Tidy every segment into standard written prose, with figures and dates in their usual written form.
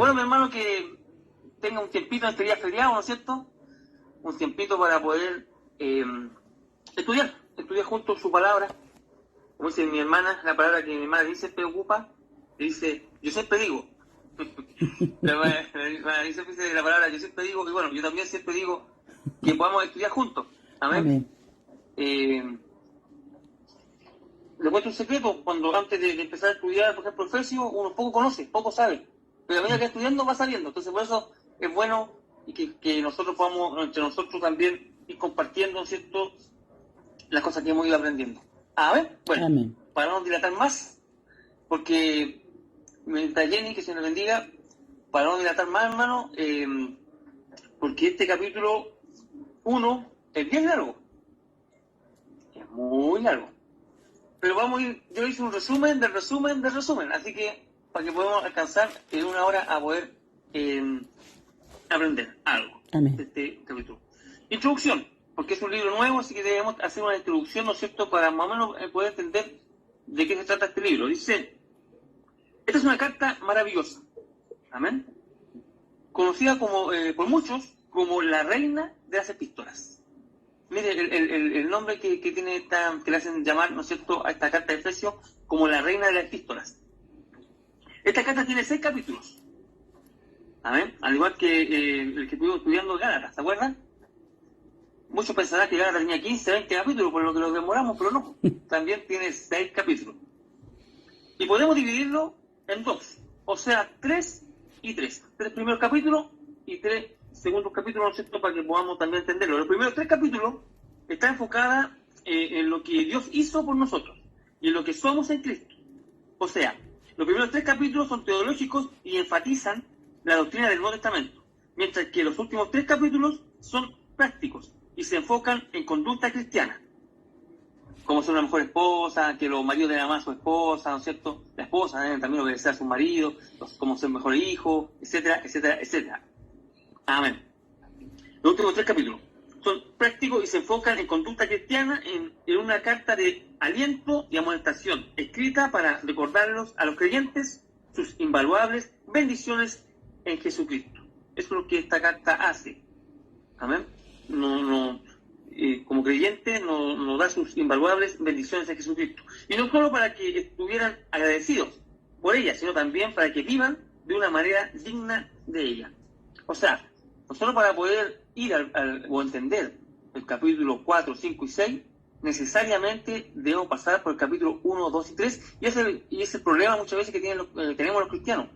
bueno, mi hermano, que tenga un tiempito en este día feriado, ¿no es cierto? Un tiempito para poder estudiar juntos su palabra. Como dice mi hermana, la palabra que mi madre siempre ocupa, dice, yo siempre digo. La madre siempre dice la palabra, yo siempre digo, y bueno, yo también siempre digo que podamos estudiar juntos. Amén. Le cuento un secreto, cuando antes de empezar a estudiar, por ejemplo, el Efesio, uno poco conoce, poco sabe, pero a medida que estudiando va sabiendo. Entonces por eso es bueno y que nosotros podamos, entre nosotros también, ir compartiendo, ¿cierto?, las cosas que hemos ido aprendiendo. Bueno, Amén. para no dilatar más, porque mientras Jenny, que se nos bendiga, para no dilatar más, hermano, porque este capítulo 1 es bien largo, es muy largo. Pero vamos a ir, yo hice un resumen del resumen del resumen, así que para que podamos alcanzar en una hora a poder aprender algo de este capítulo. Introducción, porque es un libro nuevo, así que debemos hacer una introducción, ¿no es cierto?, para más o menos poder entender de qué se trata este libro. Dice, esta es una carta maravillosa, amén, conocida como por muchos como la reina de las epístolas. Mire el nombre que tiene esta, que le hacen llamar, ¿no es cierto?, a esta carta de Efesios como la reina de las epístolas. Esta carta tiene 6 capítulos. Amén. Al igual que el que estuvimos estudiando Gálatas, ¿se acuerdan? Muchos pensarán que Gálatas tenía 15, 20 capítulos, por lo que nos demoramos, pero no. También tiene 6 capítulos. Y podemos dividirlo en 2. O sea, 3 y 3. 3 primeros capítulos y 3 segundos capítulos, ¿no es cierto?, para que podamos también entenderlo. Los primeros 3 capítulos están enfocados en lo que Dios hizo por nosotros y en lo que somos en Cristo. O sea, los primeros 3 capítulos son teológicos y enfatizan la doctrina del Nuevo Testamento, mientras que los últimos 3 capítulos son prácticos y se enfocan en conducta cristiana, como ser una mejor esposa, que los maridos deben amar a su esposa, ¿no es cierto? La esposa deben también obedecer a su marido, cómo ser mejor hijo, etcétera, etcétera, etcétera. Amén. Los últimos 3 capítulos son prácticos y se enfocan en conducta cristiana, en una carta de aliento y amonestación, escrita para recordarlos a los creyentes sus invaluables bendiciones en Jesucristo. Eso es lo que esta carta hace. Amén. Como creyente nos da sus invaluables bendiciones en Jesucristo. Y no solo para que estuvieran agradecidos por ella, sino también para que vivan de una manera digna de ella. O sea, no solo para poder ir o entender el capítulo 4, 5 y 6, necesariamente debemos pasar por el capítulo 1, 2 y 3, y ese es el problema muchas veces que tenemos los cristianos,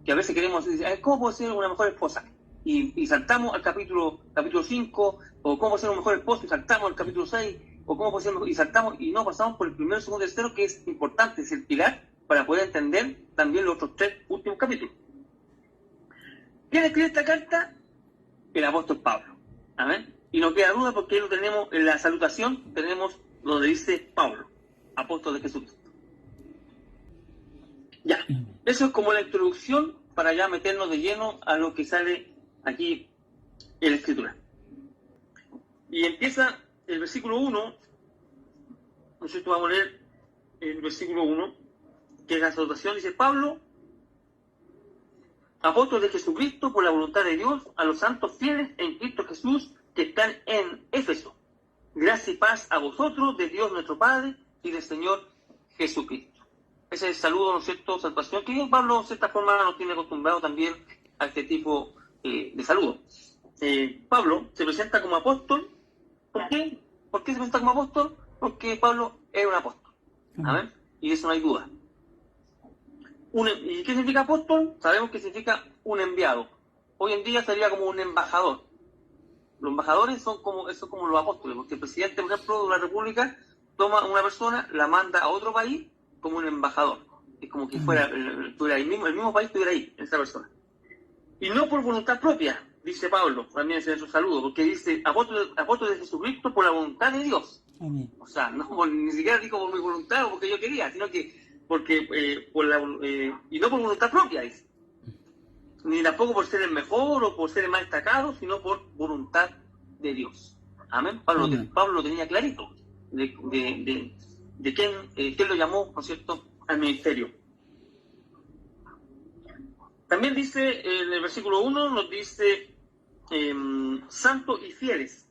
que a veces queremos decir, ¿cómo puedo ser una mejor esposa? Y saltamos al capítulo 5, o cómo ser un mejor esposo, y saltamos al capítulo 6, o cómo puedo ser mejor, y saltamos, y no pasamos por el primero, segundo y tercero, que es importante, es el pilar para poder entender también los otros 3 últimos capítulos. ¿Quién escribe esta carta? El apóstol Pablo. Amén. Y no queda duda porque lo tenemos en la salutación, tenemos donde dice Pablo, apóstol de Jesucristo. Ya, eso es como la introducción para ya meternos de lleno a lo que sale aquí en la escritura. Y empieza el versículo 1, nosotros vamos a leer el versículo 1, que es la salutación, dice Pablo, apóstol de Jesucristo por la voluntad de Dios, a los santos fieles en Cristo Jesús que están en Éfeso. Gracia y paz a vosotros, de Dios nuestro Padre y del Señor Jesucristo. Ese es el saludo, ¿no es cierto?, salvación, que Pablo, de cierta forma, nos tiene acostumbrado también a este tipo de saludo. Pablo se presenta como apóstol. ¿Por qué? ¿Por qué se presenta como apóstol? Porque Pablo era un apóstol. ¿Amén? Y de eso no hay duda. ¿Y qué significa apóstol? Sabemos que significa un enviado. Hoy en día sería como un embajador. Los embajadores son como los apóstoles, porque el presidente, por ejemplo, de una república toma a una persona, la manda a otro país como un embajador. Es como que fuera el mismo país estuviera ahí, esa persona. Y no por voluntad propia, dice Pablo, también en su saludo, porque dice apóstol de Jesucristo por la voluntad de Dios. Amén. O sea, ni siquiera dijo por mi voluntad o porque yo quería, sino que y no por voluntad propia, dice. Ni tampoco por ser el mejor o por ser el más destacado, sino por voluntad de Dios. Amén. Pablo lo tenía clarito de quién lo llamó, ¿no es cierto?, al ministerio. También dice en el versículo 1, nos dice santos y fieles,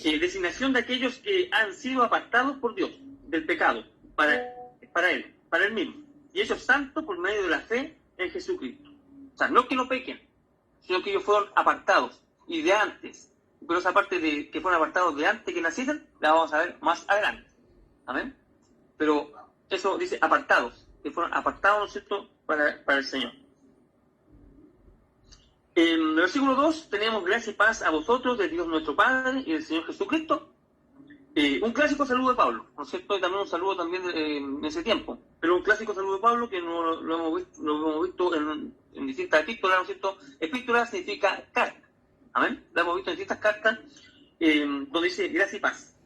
designación de aquellos que han sido apartados por Dios del pecado, para Él mismo, y ellos santos por medio de la fe en Jesucristo. O sea, no que no pequen, sino que ellos fueron apartados, y de antes, pero esa parte de que fueron apartados de antes que naciesen, la vamos a ver más adelante. Amén. Pero eso dice apartados, que fueron apartados, ¿no es cierto?, para el Señor. En el versículo 2 tenemos gracia y paz a vosotros, de Dios nuestro Padre y del Señor Jesucristo. Un clásico saludo de Pablo, ¿no es cierto? Y también un saludo también en ese tiempo. Pero un clásico saludo de Pablo que no lo hemos visto en distintas epístolas, ¿no es cierto? Epístola significa carta. Amén. Lo hemos visto en distintas cartas donde dice gracia y paz.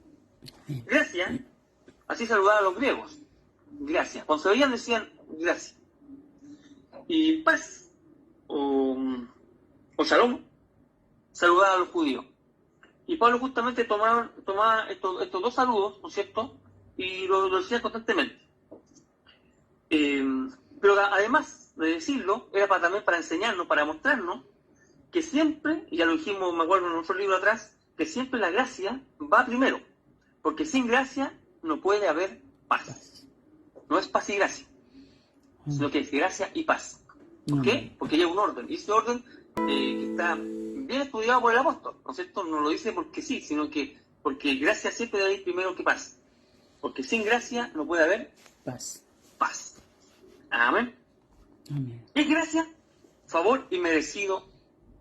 Gracia, así saludaban a los griegos. Gracia. Cuando se veían decían gracia. Y paz, o shalom, saludaba a los judíos. Y Pablo justamente tomaba estos dos saludos, ¿no es cierto? Y lo decía constantemente. Pero además de decirlo, era también para enseñarnos, para mostrarnos que siempre, y ya lo dijimos, me acuerdo en otro libro atrás, que siempre la gracia va primero. Porque sin gracia no puede haber paz. No es paz y gracia, sino que es gracia y paz. ¿Por qué? Porque hay un orden. Y ese orden que está bien estudiado por el apóstol, ¿no es cierto? No lo dice porque sí, sino que porque gracia siempre debe ir primero que paz. Porque sin gracia no puede haber paz. Amén. Amén. ¿Qué es gracia? Favor inmerecido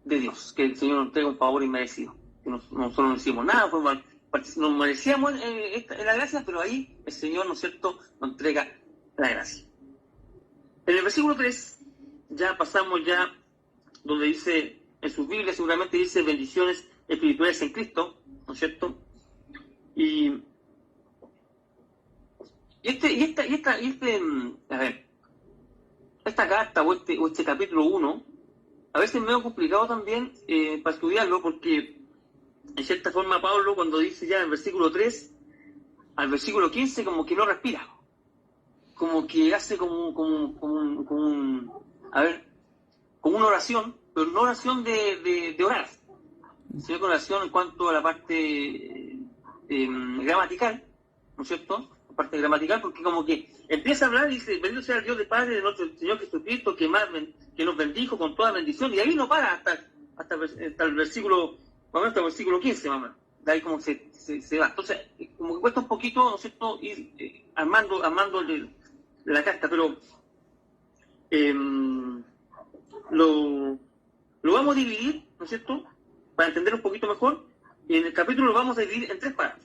de Dios. Que el Señor nos entrega un favor inmerecido. Que nosotros no hicimos nada, nos merecíamos la gracia, pero ahí el Señor, ¿no es cierto?, nos entrega la gracia. En el versículo 3, ya pasamos donde dice, en sus Biblias seguramente dice bendiciones espirituales en Cristo, ¿no es cierto? Esta carta o este capítulo 1, a veces me ha complicado también para estudiarlo, porque en cierta forma Pablo, cuando dice ya en el versículo 3 al versículo 15, como que no respira, como que hace como una oración, pero no oración de orar, sino que oración en cuanto a la parte gramatical, ¿no es cierto? La parte gramatical, porque como que empieza a hablar y dice, bendito sea el Dios de Padre de nuestro Señor Jesucristo, que nos bendijo con toda bendición, y ahí no para hasta el versículo, más o menos hasta el versículo 15, más o menos. De ahí como se va. Entonces, como que cuesta un poquito, ¿no es cierto?, ir armando la carta, pero lo vamos a dividir, ¿no es cierto?, para entender un poquito mejor, y en el capítulo lo vamos a dividir en 3 partes.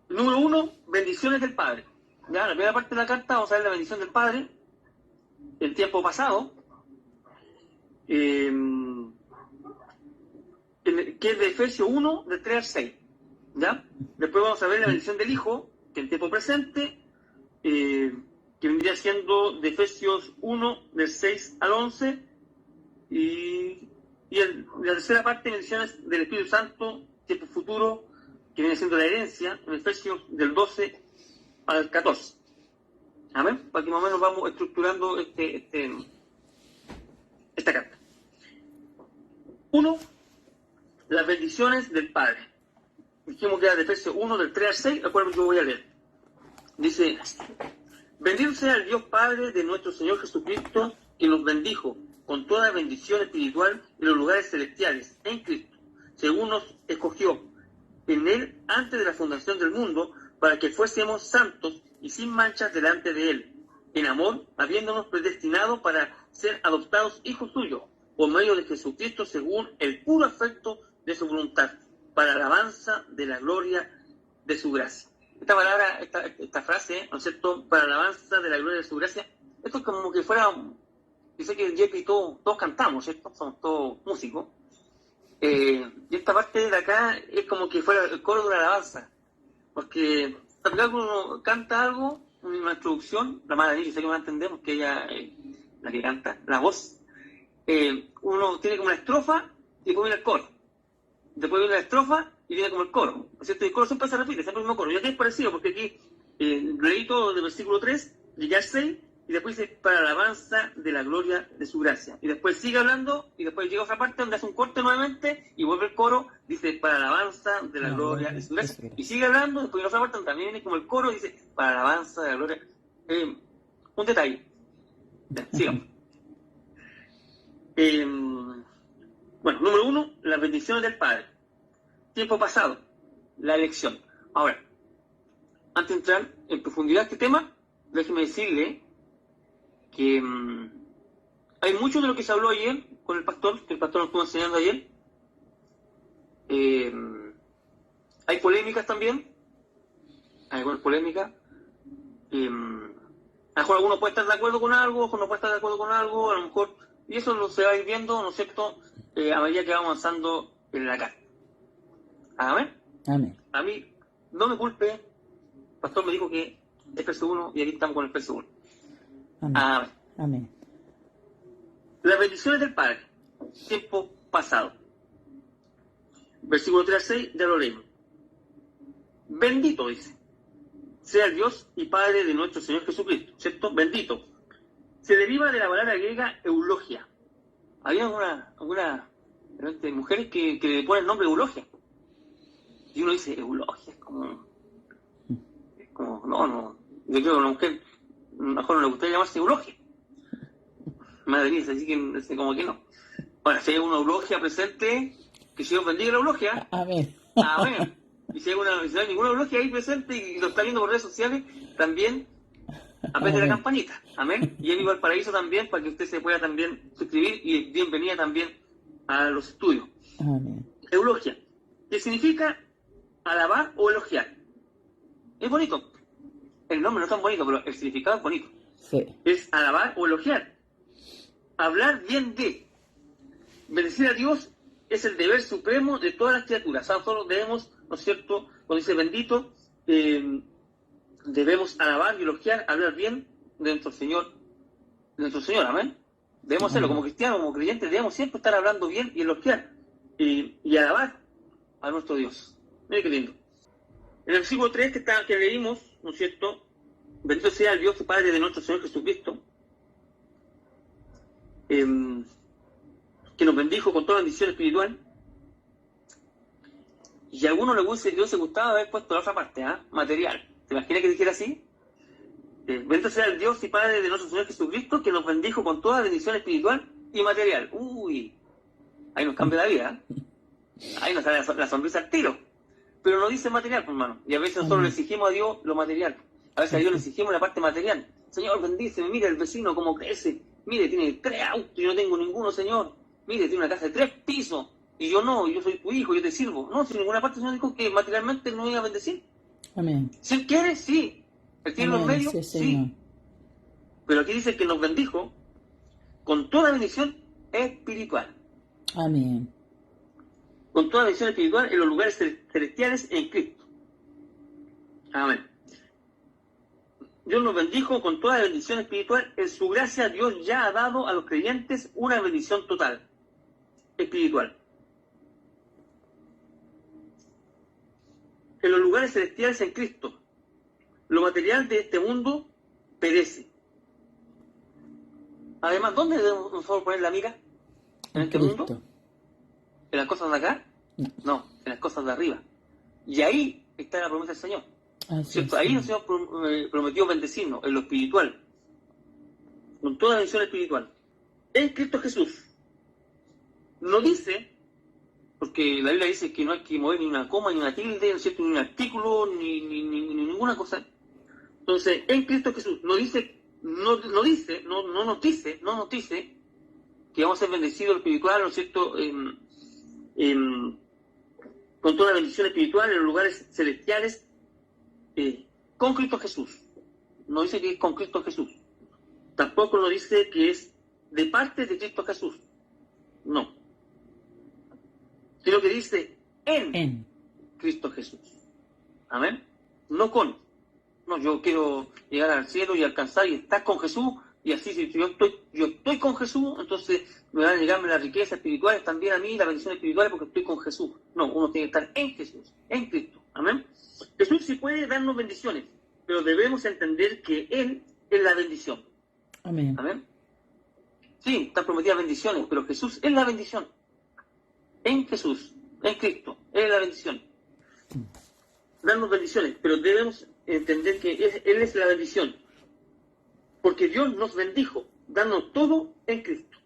Número 1, bendiciones del Padre. Ya, en la primera parte de la carta vamos a ver la bendición del Padre, el tiempo pasado, que es de Efesios 1, del 3 al 6. ¿Ya? Después vamos a ver la bendición del Hijo, que en tiempo presente, que vendría siendo de Efesios 1, del 6 al 11, y la tercera parte, bendiciones del Espíritu Santo, tiempo futuro, que viene siendo la herencia, en Efesios del 12 al 14. Amén. Para que más o menos vamos estructurando esta carta. 1. Las bendiciones del Padre. Dijimos que era de Efesios 1, del 3 al 6, recuerden que yo voy a leer. Dice, bendito sea el Dios Padre de nuestro Señor Jesucristo, que nos bendijo con toda bendición espiritual en los lugares celestiales, en Cristo, según nos escogió en Él antes de la fundación del mundo, para que fuésemos santos y sin manchas delante de Él, en amor, habiéndonos predestinado para ser adoptados hijos suyos, por medio de Jesucristo, según el puro afecto de su voluntad, para alabanza de la gloria de su gracia. Esta palabra, esta frase, ¿no es cierto?, para alabanza de la gloria de su gracia, esto es como que fuera, yo sé que el Jeppe y todos cantamos, ¿cierto?, somos todos músicos, y esta parte de acá es como que fuera el coro de una alabanza, porque cuando uno canta algo, una introducción, la madre, yo sé que me entendemos, que ella la que canta, la voz, uno tiene como una estrofa y después viene el coro. Después viene la estrofa y viene como el coro. ¿No es cierto? Y el coro siempre se repite, siempre el mismo coro. Y aquí es parecido, porque aquí leí todo del versículo 3 llegué al 6, y después dice, para la alabanza de la gloria de su gracia. Y después sigue hablando, y después llega otra parte donde hace un corte nuevamente, y vuelve el coro, dice, para la alabanza de la gloria de su gracia. Y sigue hablando, después viene otra parte donde también viene como el coro, y dice, para la alabanza de la gloria. Un detalle. Ya, sigamos. Bueno, número 1, las bendiciones del Padre. Tiempo pasado, la elección. Ahora, antes de entrar en profundidad a este tema, déjeme decirle que hay mucho de lo que se habló ayer con el pastor, que el pastor nos estuvo enseñando ayer. Hay polémicas también. Hay algunas polémicas. A lo mejor alguno puede estar de acuerdo con algo, otro no puede estar de acuerdo con algo, a lo mejor, y eso lo se va a ir viendo, ¿no es cierto?, a medida que vamos avanzando en la carta. Amén. Amén. A mí, no me culpe, el pastor me dijo que es verso 1 y aquí estamos con el verso 1. Amén. Amén. Amén. Las bendiciones del Padre, tiempo pasado. Versículo 3 al 6, ya lo leemos. Bendito, dice, sea el Dios y Padre de nuestro Señor Jesucristo, ¿cierto? Bendito. Se deriva de la palabra griega eulogia. Había algunas mujeres que le ponen el nombre eulogia. Y uno dice, eulogia, es como no. Yo creo que a una mujer mejor no le gustaría llamarse eulogia. Madre mía, así que como que no. Bueno, si hay una eulogia presente, que Dios bendiga la eulogia. Amén. Amén. Y si no hay ninguna eulogia ahí presente y lo está viendo por redes sociales, también apete la campanita. Amén. Y en Viva el Paraíso también, para que usted se pueda también suscribir y bienvenida también a los estudios. Amén. Eulogia, que significa alabar o elogiar. Es bonito. El nombre no es tan bonito, pero el significado es bonito. Sí. Es alabar o elogiar. Hablar bien de. Bendecir a Dios es el deber supremo de todas las criaturas. Nosotros debemos, ¿no es cierto?, cuando dice bendito, debemos alabar y elogiar, hablar bien de nuestro Señor, amén. Debemos hacerlo como cristianos, como creyentes, debemos siempre estar hablando bien y elogiar y alabar a nuestro Dios. Mire qué lindo. En el versículo 3 que leímos, ¿no es cierto?, bendito sea el Dios y Padre de nuestro Señor Jesucristo, que nos bendijo con toda bendición espiritual. Y a algunos les hubiese gustado haber puesto la otra parte, material. ¿Te imaginas que dijera así? Bendito sea el Dios y Padre de nuestro Señor Jesucristo, que nos bendijo con toda bendición espiritual y material. Uy, ahí nos cambia la vida. Ahí nos sale la sonrisa al tiro. Pero no dice material, pues, hermano. Y a veces nosotros le exigimos a Dios lo material. A veces a Dios le exigimos la parte material. Señor, bendíceme, mira el vecino cómo crece. Mire, tiene 3 autos y yo no tengo ninguno, Señor. Mire, tiene una casa de 3 pisos. Y yo no, yo soy tu hijo, yo te sirvo. No, si en ninguna parte el Señor dijo que materialmente no iba a bendecir. Amén. Si Él quiere, sí. Él tiene los medios, sí. Pero aquí dice que nos bendijo con toda bendición espiritual. Amén. Con toda bendición espiritual en los lugares celestiales en Cristo. Amén. Dios nos bendijo con toda bendición espiritual. En su gracia Dios ya ha dado a los creyentes una bendición total, espiritual. En los lugares celestiales en Cristo. Lo material de este mundo perece. Además, ¿dónde debemos nosotros poner la mira? ¿En este mundo? ¿En las cosas de acá? No, en las cosas de arriba. Y ahí está la promesa del Señor. ¿Cierto? Ahí el Señor prometió bendecirnos en lo espiritual, con toda bendición espiritual, en Cristo Jesús. No dice, porque la Biblia dice que no hay que mover ni una coma, ni una tilde, ¿no es cierto?, ni un artículo, ni ninguna cosa. Entonces, en Cristo Jesús, no nos dice que vamos a ser bendecidos en lo espiritual, ¿no es cierto?, con toda bendición espiritual en los lugares celestiales, con Cristo Jesús. No dice que es con Cristo Jesús. Tampoco nos dice que es de parte de Cristo Jesús. No. Sino que dice en Cristo Jesús. Amén. No con. No, yo quiero llegar al cielo y alcanzar y estar con Jesús. Y así, si yo estoy con Jesús, entonces me van a llegarme las riquezas espirituales también a mí, las bendiciones espirituales, porque estoy con Jesús. No, uno tiene que estar en Jesús, en Cristo. Amén. Jesús sí puede darnos bendiciones, pero debemos entender que Él es la bendición. Amén. Amén. Sí, están prometidas bendiciones, pero Jesús es la bendición. En Jesús, en Cristo, es la bendición. Darnos bendiciones, pero debemos entender que Él es la bendición. Porque Dios nos bendijo, dando todo en Cristo.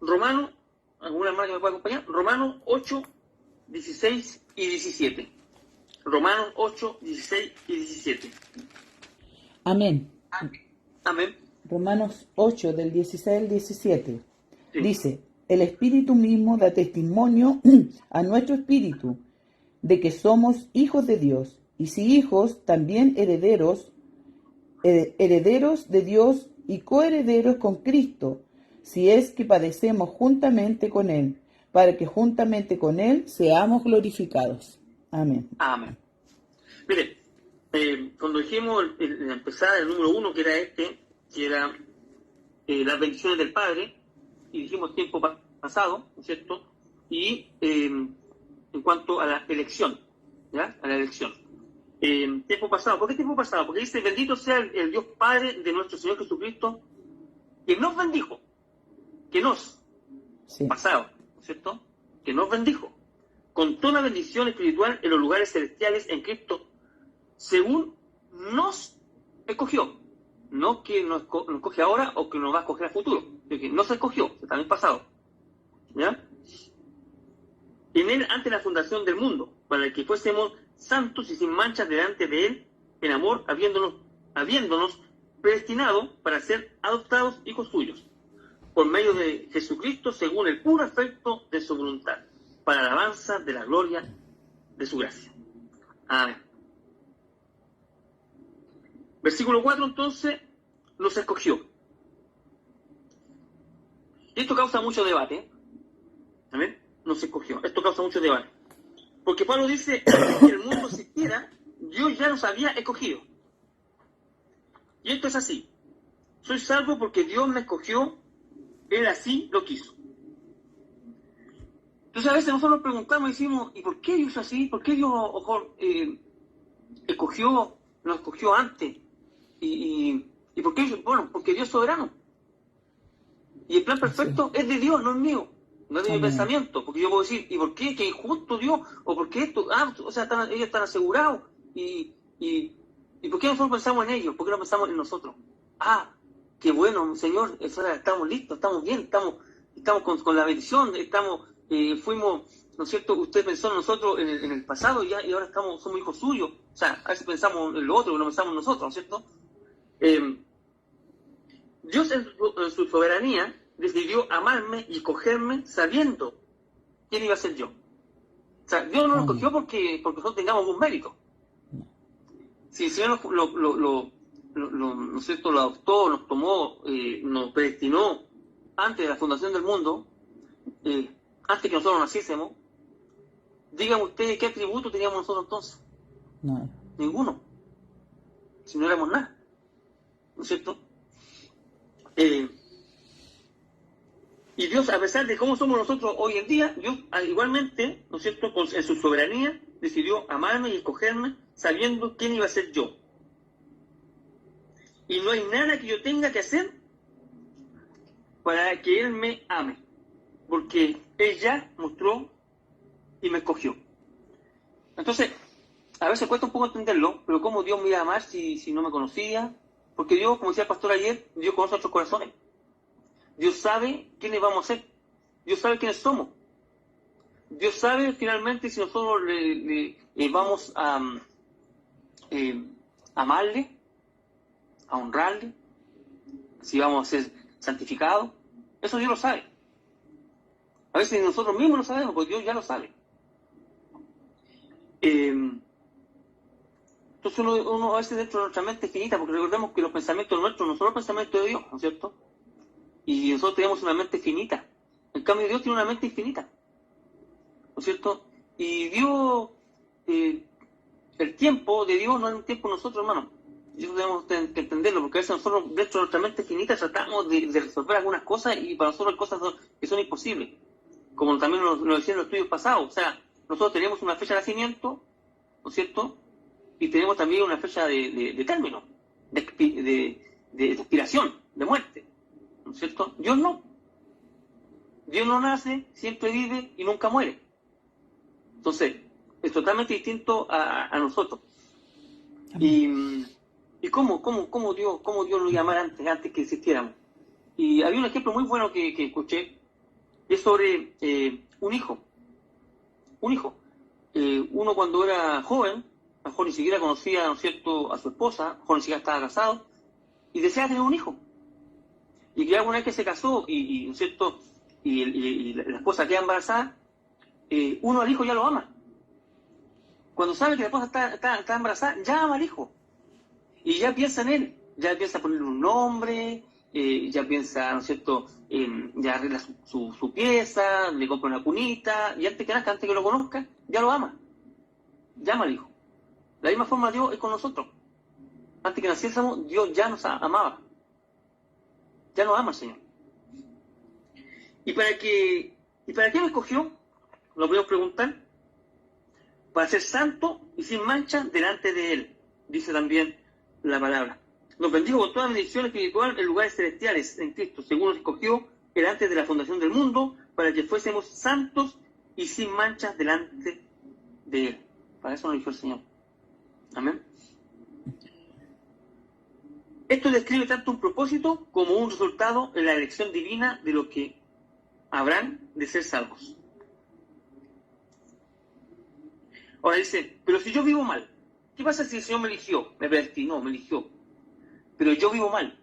Romanos, ¿alguna hermana que me pueda acompañar? Romanos 8, 16 y 17. Romanos 8, 16 y 17. Amén. Amén. Romanos 8, del 16 al 17. Sí. Dice, el Espíritu mismo da testimonio a nuestro espíritu de que somos hijos de Dios, y si hijos, también herederos, herederos de Dios y coherederos con Cristo, si es que padecemos juntamente con Él, para que juntamente con Él seamos glorificados. Amén. Amén. Mire, cuando dijimos en la empezada, el número 1, que era las bendiciones del Padre, y dijimos tiempo pasado, ¿no es cierto? Y en cuanto a la elección, ¿ya? A la elección. Tiempo pasado. ¿Por qué tiempo pasado? Porque dice, bendito sea el Dios Padre de nuestro Señor Jesucristo, que nos bendijo, Sí. pasado, ¿no es cierto? Que nos bendijo con toda bendición espiritual en los lugares celestiales en Cristo, según nos escogió. No que nos escoge ahora o que nos va a escoger a futuro, sino que nos escogió, también pasado. ¿Ya? En Él antes de la fundación del mundo, para que fuésemos santos y sin manchas delante de Él, en amor, habiéndonos predestinado para ser adoptados hijos suyos, por medio de Jesucristo, según el puro afecto de su voluntad, para la alabanza de la gloria de su gracia. Amén. Versículo 4, entonces, nos escogió. Y esto causa mucho debate. Amén. Nos escogió. Esto causa mucho debate. Porque Pablo dice, antes que el mundo existiera, Dios ya nos había escogido. Y esto es así. Soy salvo porque Dios me escogió, Él así lo quiso. Entonces a veces nosotros nos preguntamos y decimos, ¿y por qué Dios es así? ¿Por qué Dios nos escogió antes? ¿Y por qué? Bueno, porque Dios es soberano. Y el plan perfecto es de Dios, no es mío. No es de mi pensamiento. Porque yo puedo decir, ¿y por qué? ¿Qué injusto Dios? ¿O por qué esto? O sea, ellos están asegurados. ¿Y por qué nosotros pensamos en ellos? ¿Por qué no pensamos en nosotros? Qué bueno, Señor, estamos listos, estamos bien, estamos con la bendición, fuimos, ¿no es cierto? Usted pensó en nosotros en el pasado y ahora somos hijos suyos. O sea, a veces pensamos en lo otro, que no pensamos en nosotros, ¿no es cierto? Dios en su soberanía decidió amarme y escogerme sabiendo quién iba a ser yo. O sea, Dios no nos escogió porque nosotros tengamos algún mérito. Si el Señor ¿no es cierto?, lo adoptó, nos tomó, nos predestinó antes de la fundación del mundo, antes que nosotros naciésemos, díganme ustedes qué atributo teníamos nosotros entonces. No. Ninguno. Si no éramos nada. ¿No es cierto? Y Dios, a pesar de cómo somos nosotros hoy en día, Dios igualmente, ¿no es cierto?, en su soberanía, decidió amarme y escogerme sabiendo quién iba a ser yo. Y no hay nada que yo tenga que hacer para que Él me ame. Porque Él ya mostró y me escogió. Entonces, a veces cuesta un poco entenderlo, pero ¿cómo Dios me iba a amar si no me conocía? Porque Dios, como decía el pastor ayer, Dios conoce nuestros corazones. Dios sabe quiénes vamos a ser. Dios sabe quiénes somos. Dios sabe finalmente si nosotros le vamos a amarle, a honrarle, si vamos a ser santificados. Eso Dios lo sabe. A veces nosotros mismos lo sabemos, porque Dios ya lo sabe. Entonces uno a veces dentro de nuestra mente finita, porque recordemos que los pensamientos nuestros no son los pensamientos de Dios, ¿no es cierto? Y nosotros tenemos una mente finita. En cambio Dios tiene una mente infinita, ¿no es cierto? Y Dios, el tiempo de Dios no es un tiempo de nosotros, hermano. Eso debemos que entenderlo, porque a veces nosotros dentro de nuestra mente finita tratamos de resolver algunas cosas y para nosotros hay cosas que son imposibles. Como también nos decían en los estudios pasados. O sea, nosotros tenemos una fecha de nacimiento, ¿no es cierto? Y tenemos también una fecha de término, de de expiración, de muerte, ¿no es cierto? Dios no. Dios no nace, siempre vive y nunca muere. Entonces, es totalmente distinto a nosotros. ¿Y cómo Dios lo llamara antes que existiéramos? Y había un ejemplo muy bueno que escuché, y es sobre un hijo. Un hijo. Uno cuando era joven, a lo mejor ni siquiera conocía, ¿no es cierto?, a su esposa, a lo mejor ni siquiera estaba casado, y deseaba tener un hijo. Y que alguna vez que se casó, ¿no es cierto?, y la esposa queda embarazada, uno al hijo ya lo ama. Cuando sabe que la esposa está embarazada, ya ama al hijo. Y ya piensa en él, ya piensa ponerle un nombre, ya piensa, ¿no es cierto?, ya arregla su pieza, le compra una cunita, y antes que nazca, antes que lo conozca, ya lo ama. Ya ama al hijo. De la misma forma Dios es con nosotros. Antes que naciésemos, Dios ya nos amaba. Ya nos ama el Señor. ¿Y para qué me escogió? Lo podemos preguntar. Para ser santo y sin mancha delante de Él, dice también la palabra. Nos bendijo con toda bendición espiritual en lugares celestiales en Cristo, según nos escogió Él antes de la fundación del mundo, para que fuésemos santos y sin mancha delante de Él. Para eso nos eligió el Señor. Amén. Esto describe tanto un propósito como un resultado en la elección divina de los que habrán de ser salvos. Ahora dice, pero si yo vivo mal, ¿qué pasa si el Señor me eligió? Me predestinó, me eligió. Pero yo vivo mal.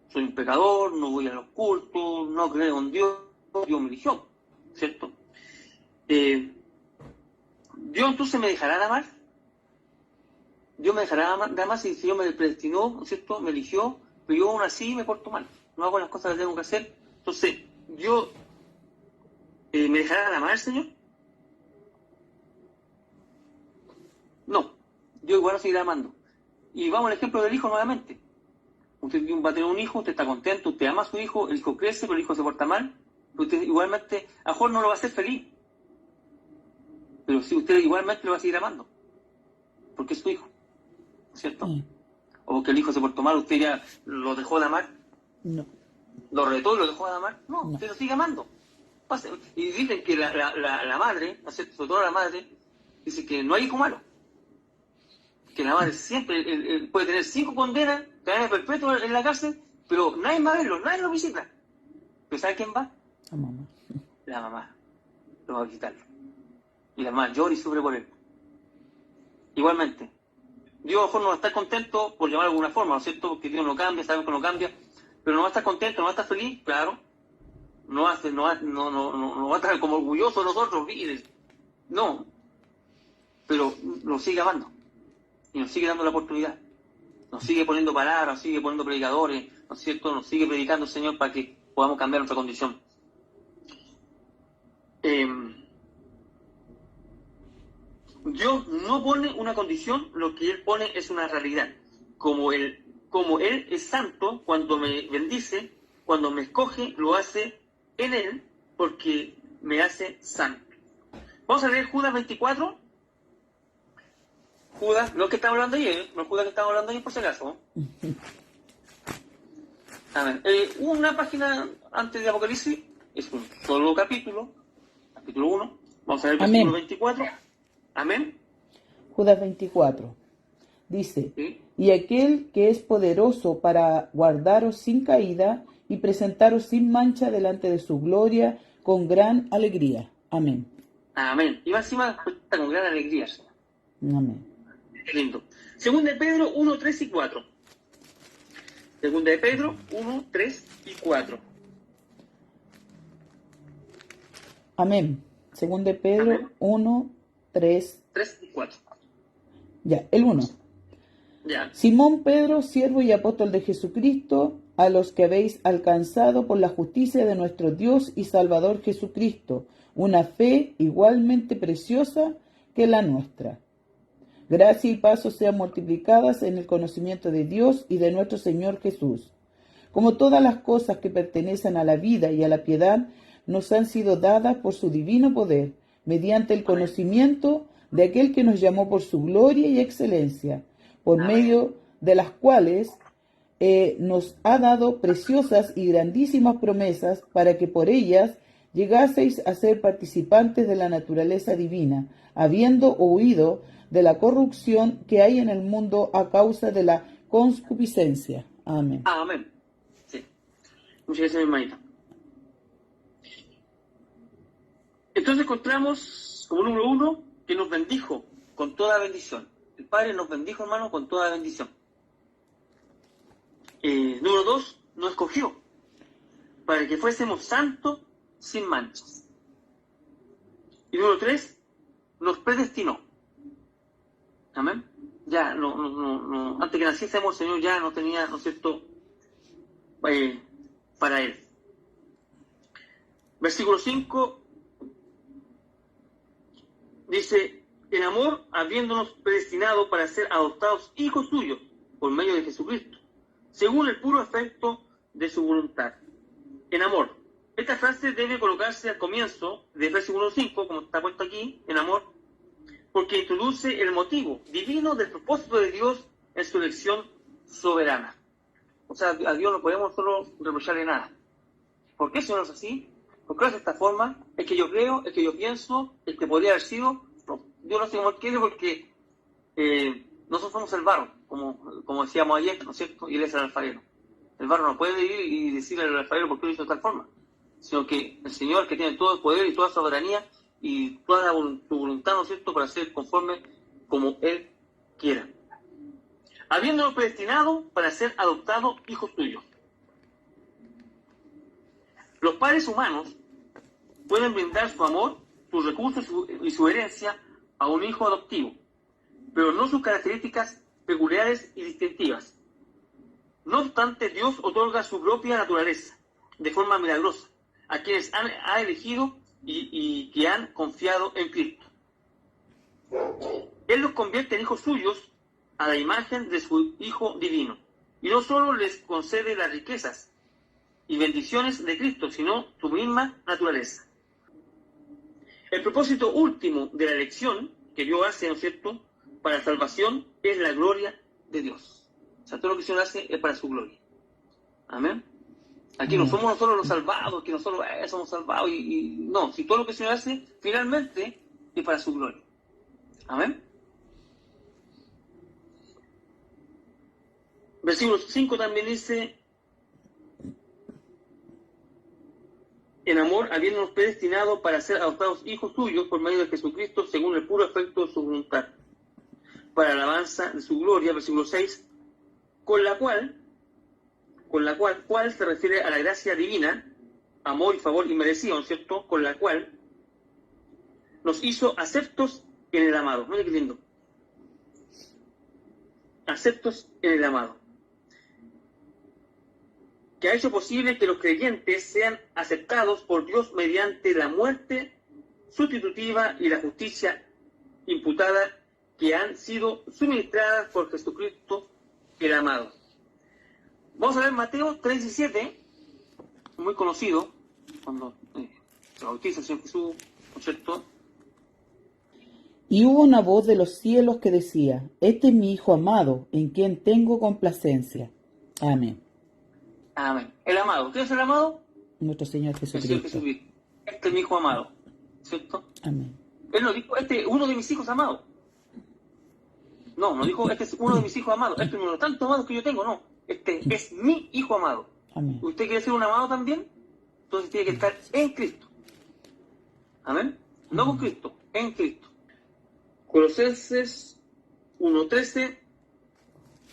Soy un pecador, no voy a los cultos, no creo en Dios, Dios me eligió, ¿cierto? ¿Dios entonces me dejará de amar? Dios me dejará de amar si el Señor me predestinó, ¿cierto? Me eligió, pero yo aún así me porto mal, no hago las cosas que tengo que hacer. Entonces, ¿Dios me dejará de amar el Señor? No, Dios igual lo seguirá amando. Y vamos al ejemplo del hijo nuevamente. Usted va a tener un hijo, usted está contento, usted ama a su hijo, el hijo crece, pero el hijo se porta mal. Usted igualmente, a lo mejor no lo va a hacer feliz. Pero sí, usted igualmente lo va a seguir amando. Porque es su hijo, ¿cierto? O porque el hijo se portó mal, usted ya lo dejó de amar. No. ¿Lo retó y lo dejó de amar? No, No. usted lo sigue amando. Y dicen que la madre, sobre todo la madre, dice que no hay hijo malo. Que la madre siempre puede tener 5 condenas, cadena perpetua en la cárcel, pero nadie va a verlo, nadie lo visita. ¿Pero sabe quién va? La mamá. La mamá. Lo va a visitarlo. Y la mamá llora y sufre por él. Igualmente. Dios a lo mejor no va a estar contento, por llamar de alguna forma, ¿no es cierto? Porque Dios no cambia, sabemos que no cambia, pero no va a estar contento, no va a estar feliz, claro. No va a estar como orgulloso de nosotros, miren. No. Pero lo sigue amando. Y nos sigue dando la oportunidad. Nos sigue poniendo palabras, nos sigue poniendo predicadores, ¿no es cierto? Nos sigue predicando el Señor para que podamos cambiar nuestra condición. Dios no pone una condición, lo que Él pone es una realidad. Como Él es santo, cuando me bendice, cuando me escoge, lo hace en Él, porque me hace santo. Vamos a leer Judas 24. Judas, lo que estamos hablando ayer, no Judas que estamos hablando ayer por si acaso. A ver, una página antes de Apocalipsis, es un solo capítulo 1. Vamos a ver el versículo 24. Amén. Judas 24. Dice, ¿Sí? Y aquel que es poderoso para guardaros sin caída y presentaros sin mancha delante de su gloria con gran alegría. Amén. Amén. Y va encima con gran alegría, Señor. Amén. Qué lindo. Segunda de Pedro 1, 3 y 4. Segunda de Pedro 1, 3 y 4. Amén. Segunda de Pedro Amén. 1, 3. 3 y 4. Ya, el 1. Ya. Simón Pedro, siervo y apóstol de Jesucristo, a los que habéis alcanzado por la justicia de nuestro Dios y Salvador Jesucristo, una fe igualmente preciosa que la nuestra. Gracia y paz sean multiplicadas en el conocimiento de Dios y de nuestro Señor Jesús. Como todas las cosas que pertenecen a la vida y a la piedad, nos han sido dadas por su divino poder, mediante el conocimiento de aquel que nos llamó por su gloria y excelencia, por Amén. medio de las cuales nos ha dado preciosas y grandísimas promesas para que por ellas llegaseis a ser participantes de la naturaleza divina, habiendo huido de la corrupción que hay en el mundo a causa de la concupiscencia. Amén. Amén. Sí. Muchas gracias, mi hermanita. Entonces encontramos, como número 1, que nos bendijo con toda bendición. El Padre nos bendijo, hermano, con toda bendición. Número 2, nos escogió para que fuésemos santos sin manchas. Y número 3, nos predestinó. Amén. Ya, antes que naciésemos, el Señor ya no tenía, ¿no es cierto?, para Él. Versículo 5 dice: en amor, habiéndonos predestinado para ser adoptados hijos suyos por medio de Jesucristo, según el puro afecto de su voluntad. En amor. Esta frase debe colocarse al comienzo del versículo 5, como está puesto aquí, en amor, porque introduce el motivo divino del propósito de Dios en su elección soberana. O sea, a Dios no podemos solo reprocharle nada. ¿Por qué, Señor, es así? ¿Por qué es de esta forma? ¿Es que yo creo? ¿Es que yo pienso? ¿Es que podría haber sido? No, Dios no hace como Él quiere, porque nosotros somos el barro, como decíamos ayer, ¿no es cierto? Y Él es el alfarero. El barro no puede ir y decirle al alfarero por qué lo hizo de tal forma, sino que el Señor, que tiene todo el poder y toda soberanía y toda su voluntad, ¿no es cierto?, para ser conforme como Él quiera. Habiéndonos predestinado para ser adoptados hijos suyos. Los padres humanos pueden brindar su amor, sus recursos y su herencia a un hijo adoptivo, pero no sus características peculiares y distintivas. No obstante, Dios otorga su propia naturaleza, de forma milagrosa, a quienes ha elegido y que han confiado en Cristo. Él los convierte en hijos suyos a la imagen de su Hijo divino, y no solo les concede las riquezas y bendiciones de Cristo, sino su misma naturaleza. El propósito último de la elección que Dios hace, ¿no es cierto?, para la salvación, es la gloria de Dios. O sea, todo lo que el Señor hace es para su gloria. Amén. Aquí no somos nosotros los salvados, que nosotros somos salvados, no, si todo lo que el Señor hace, finalmente, es para su gloria. Amén. Versículo 5 también dice: en amor, habiéndonos predestinado para ser adoptados hijos suyos por medio de Jesucristo, según el puro afecto de su voluntad, para la alabanza de su gloria. Versículo 6, con la cual se refiere a la gracia divina, amor y favor inmerecido, ¿no es cierto?, con la cual nos hizo aceptos en el amado. Mira qué lindo. Aceptos en el amado. Que ha hecho posible que los creyentes sean aceptados por Dios mediante la muerte sustitutiva y la justicia imputada que han sido suministradas por Jesucristo el amado. Vamos a ver Mateo 3:17, muy conocido, cuando se bautiza el Señor Jesús, ¿no es cierto? Y hubo una voz de los cielos que decía: este es mi Hijo amado, en quien tengo complacencia. Amén. Amén. El amado. ¿Quién es el amado? Nuestro Señor El Señor Jesucristo. Jesucristo. Este es mi Hijo amado, ¿cierto? Amén. Él no dijo, este es uno de mis hijos amados. No dijo, este es uno de mis hijos amados. Este es uno de tantos amados que yo tengo, no. Este es mi Hijo amado. Amén. ¿Usted quiere ser un amado también? Entonces tiene que estar en Cristo. Amén. No con Cristo, en Cristo. Colosenses 1:13.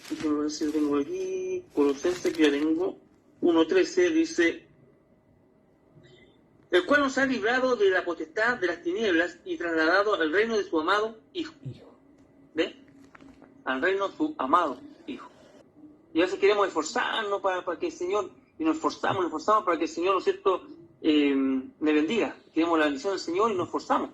Déjame ver si lo tengo aquí. Colosenses, que ya tengo. 1:13 dice: el cual nos ha librado de la potestad de las tinieblas y trasladado al reino de su amado Hijo. ¿Ve? Al reino de su amado Hijo. Y a veces queremos esforzarnos para que el Señor, y nos esforzamos para que el Señor, ¿no es cierto?, me bendiga. Queremos la bendición del Señor y nos esforzamos.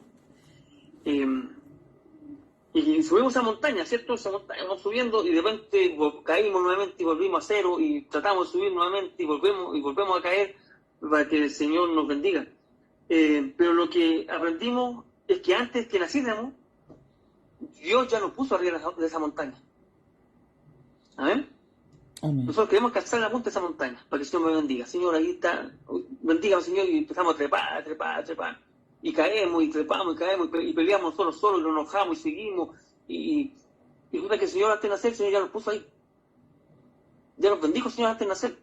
Y subimos a montaña, ¿cierto? Esa montaña vamos subiendo y de repente caímos nuevamente y volvimos a cero y tratamos de subir nuevamente y volvemos a caer para que el Señor nos bendiga. Pero lo que aprendimos es que antes que naciéramos, Dios ya nos puso arriba de esa montaña. Amén. Amén. Nosotros queremos alcanzar la punta de esa montaña para que el Señor me bendiga. Señor, ahí está, bendígame, Señor, y empezamos a trepar, a trepar, a trepar. Y caemos, y trepamos, y caemos, y peleamos nosotros solos, y nos enojamos, y seguimos. Y resulta que el Señor antes de nacer, el Señor ya nos puso ahí. Ya nos bendijo el Señor antes de nacer.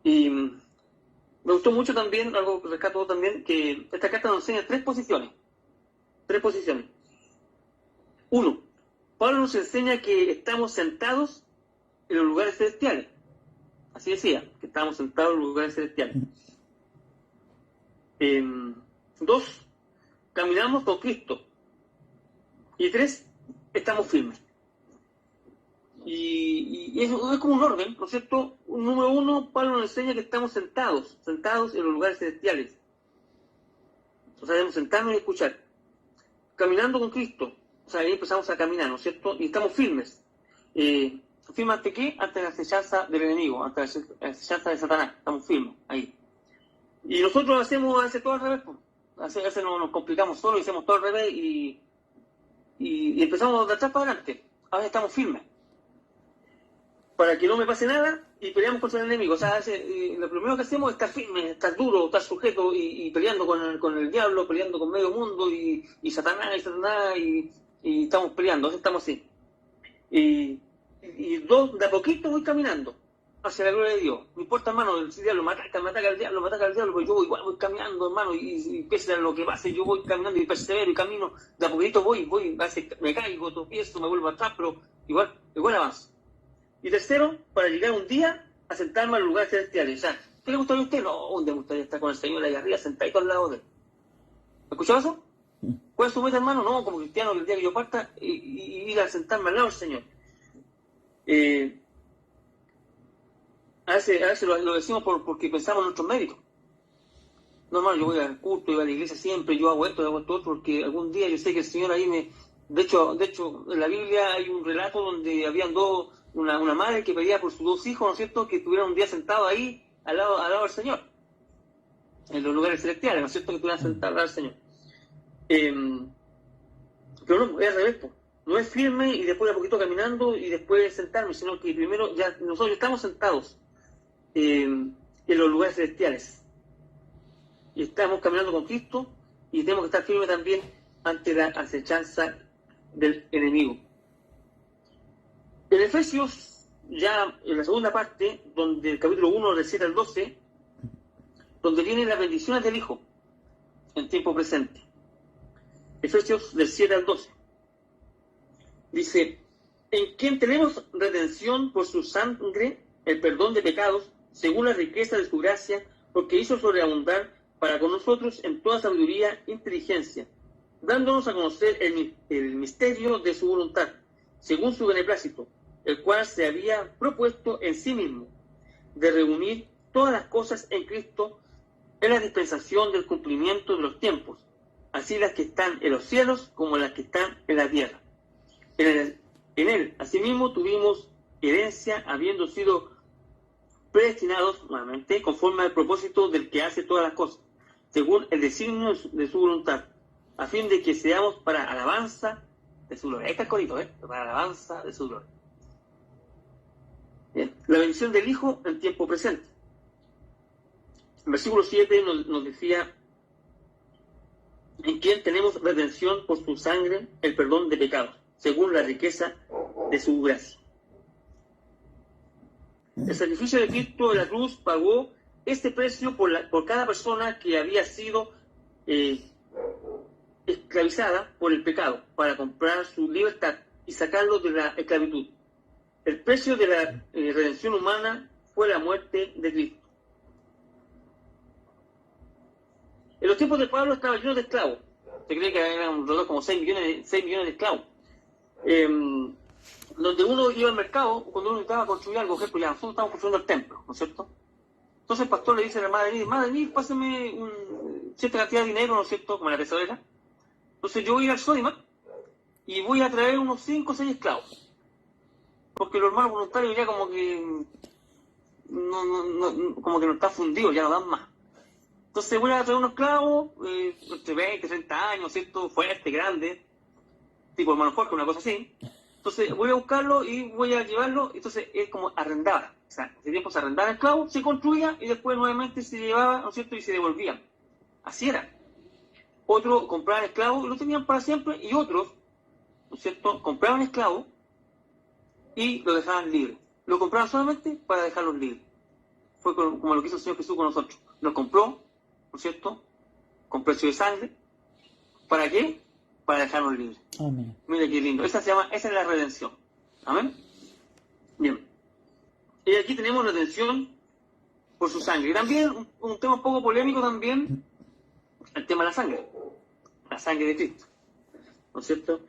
Y me gustó mucho también, algo que rescato también, que esta carta nos enseña tres posiciones. Tres posiciones. Uno, Pablo nos enseña que estamos sentados en los lugares celestiales. Así decía, que estamos sentados en los lugares celestiales. Dos, caminamos con Cristo. Y tres, estamos firmes. Y eso es como un orden, ¿no es cierto? Número uno, Pablo nos enseña que estamos sentados en los lugares celestiales. O sea, debemos sentarnos y escuchar. Caminando con Cristo. O sea, ahí empezamos a caminar, ¿no es cierto? Y estamos firmes. ¿Firmes ante qué? Ante la acechanza del enemigo, ante la acechanza de Satanás. Estamos firmes ahí. Y nosotros hacemos todo al revés, pues. A veces nos complicamos solo y hacemos todo al revés y empezamos de atrás para adelante. A veces estamos firmes. Para que no me pase nada y peleamos contra el enemigo. O sea, lo primero que hacemos es estar firme, estar duro, estar sujeto y peleando con el diablo, peleando con medio mundo y Satanás y estamos peleando, estamos así. Y de a poquito voy caminando hacia la gloria de Dios. No importa, hermano, si el diablo me ataca el diablo, pues yo igual voy caminando, hermano, y pese a lo que pase, yo voy caminando y persevero y camino, de a poquito voy, a veces me caigo, tropiezo, me vuelvo atrás, pero igual avanzo. Y tercero, para llegar un día a sentarme al lugar celestial. O sea, ¿qué le gustaría a usted? No, ¿dónde me gustaría estar con el Señor ahí arriba, sentadito al lado de él? ¿Escuchó eso? ¿Cuál es su meta, hermano? No, como cristiano, que el día que yo parta, ir a sentarme al lado del Señor. A veces lo decimos porque pensamos en nuestros méritos. No, hermano, yo voy al culto, voy a la iglesia siempre, yo hago esto, otro, porque algún día yo sé que el Señor ahí me... De hecho, en la Biblia hay un relato donde habían una madre que pedía por sus dos hijos, ¿no es cierto?, que estuvieran un día sentados ahí, al lado del Señor, en los lugares celestiales, ¿no es cierto?, que estuvieran sentados al lado del Señor. Pero no, es al revés, no es firme y después de a poquito caminando y después sentarme, sino que primero ya nosotros estamos sentados en los lugares celestiales. Y estamos caminando con Cristo y tenemos que estar firmes también ante la acechanza del enemigo. En Efesios, ya en la segunda parte, donde el capítulo 1, del 7 al 12, donde vienen las bendiciones del Hijo en tiempo presente. Efesios del 7 al 12. Dice, en quien tenemos redención por su sangre, el perdón de pecados, según la riqueza de su gracia, porque hizo sobreabundar para con nosotros en toda sabiduría e inteligencia, dándonos a conocer el misterio de su voluntad, según su beneplácito, el cual se había propuesto en sí mismo, de reunir todas las cosas en Cristo en la dispensación del cumplimiento de los tiempos, así las que están en los cielos como las que están en la tierra. En él, asimismo, tuvimos herencia, habiendo sido predestinados, nuevamente, conforme al propósito del que hace todas las cosas, según el designio de su voluntad, a fin de que seamos para alabanza de su gloria. Ahí está el corito, para alabanza de su gloria. Bien. La bendición del Hijo en tiempo presente. El versículo 7 nos decía, en quien tenemos redención por su sangre, el perdón de pecados, según la riqueza de su gracia. El sacrificio de Cristo de la cruz pagó este precio por cada persona que había sido esclavizada por el pecado, para comprar su libertad y sacarlo de la esclavitud. El precio de la redención humana fue la muerte de Cristo. En los tiempos de Pablo estaba lleno de esclavos. Se cree que eran como 6 millones de esclavos. Donde uno iba al mercado, cuando uno necesitaba construir algo, por ejemplo, ya nosotros estamos construyendo el templo, ¿no es cierto? Entonces el pastor le dice a la madre Nid, pásame cierta cantidad de dinero, ¿no es cierto?, como la tesorera. Entonces yo voy a ir al Sodimac y voy a traer unos 5 o 6 esclavos. Porque los hermanos voluntarios ya como que no están fundidos, ya no dan más. Entonces voy a traer unos esclavos, entre 20, 30 años, ¿cierto?, fuertes, grandes. tipo hermano Jorge, una cosa así. Entonces voy a buscarlo y voy a llevarlo. Entonces es como arrendaba. O sea, ese tiempo se arrendaba el esclavo, se construía y después nuevamente se llevaba, ¿no es cierto? Y se devolvían. Así era. Otros compraban esclavos y lo tenían para siempre, y otros, ¿no es cierto?, compraban esclavos y lo dejaban libre. Lo compraban solamente para dejarlos libres. Fue como lo que hizo el Señor Jesús con nosotros. Nos compró, ¿no es cierto?, con precio de sangre. ¿Para qué? Para dejarnos libres. Amén. Mira qué lindo. Esa es la redención. Amén. Bien. Y aquí tenemos redención por su sangre. Y también un tema un poco polémico también, el tema de la sangre. La sangre de Cristo. ¿No es cierto?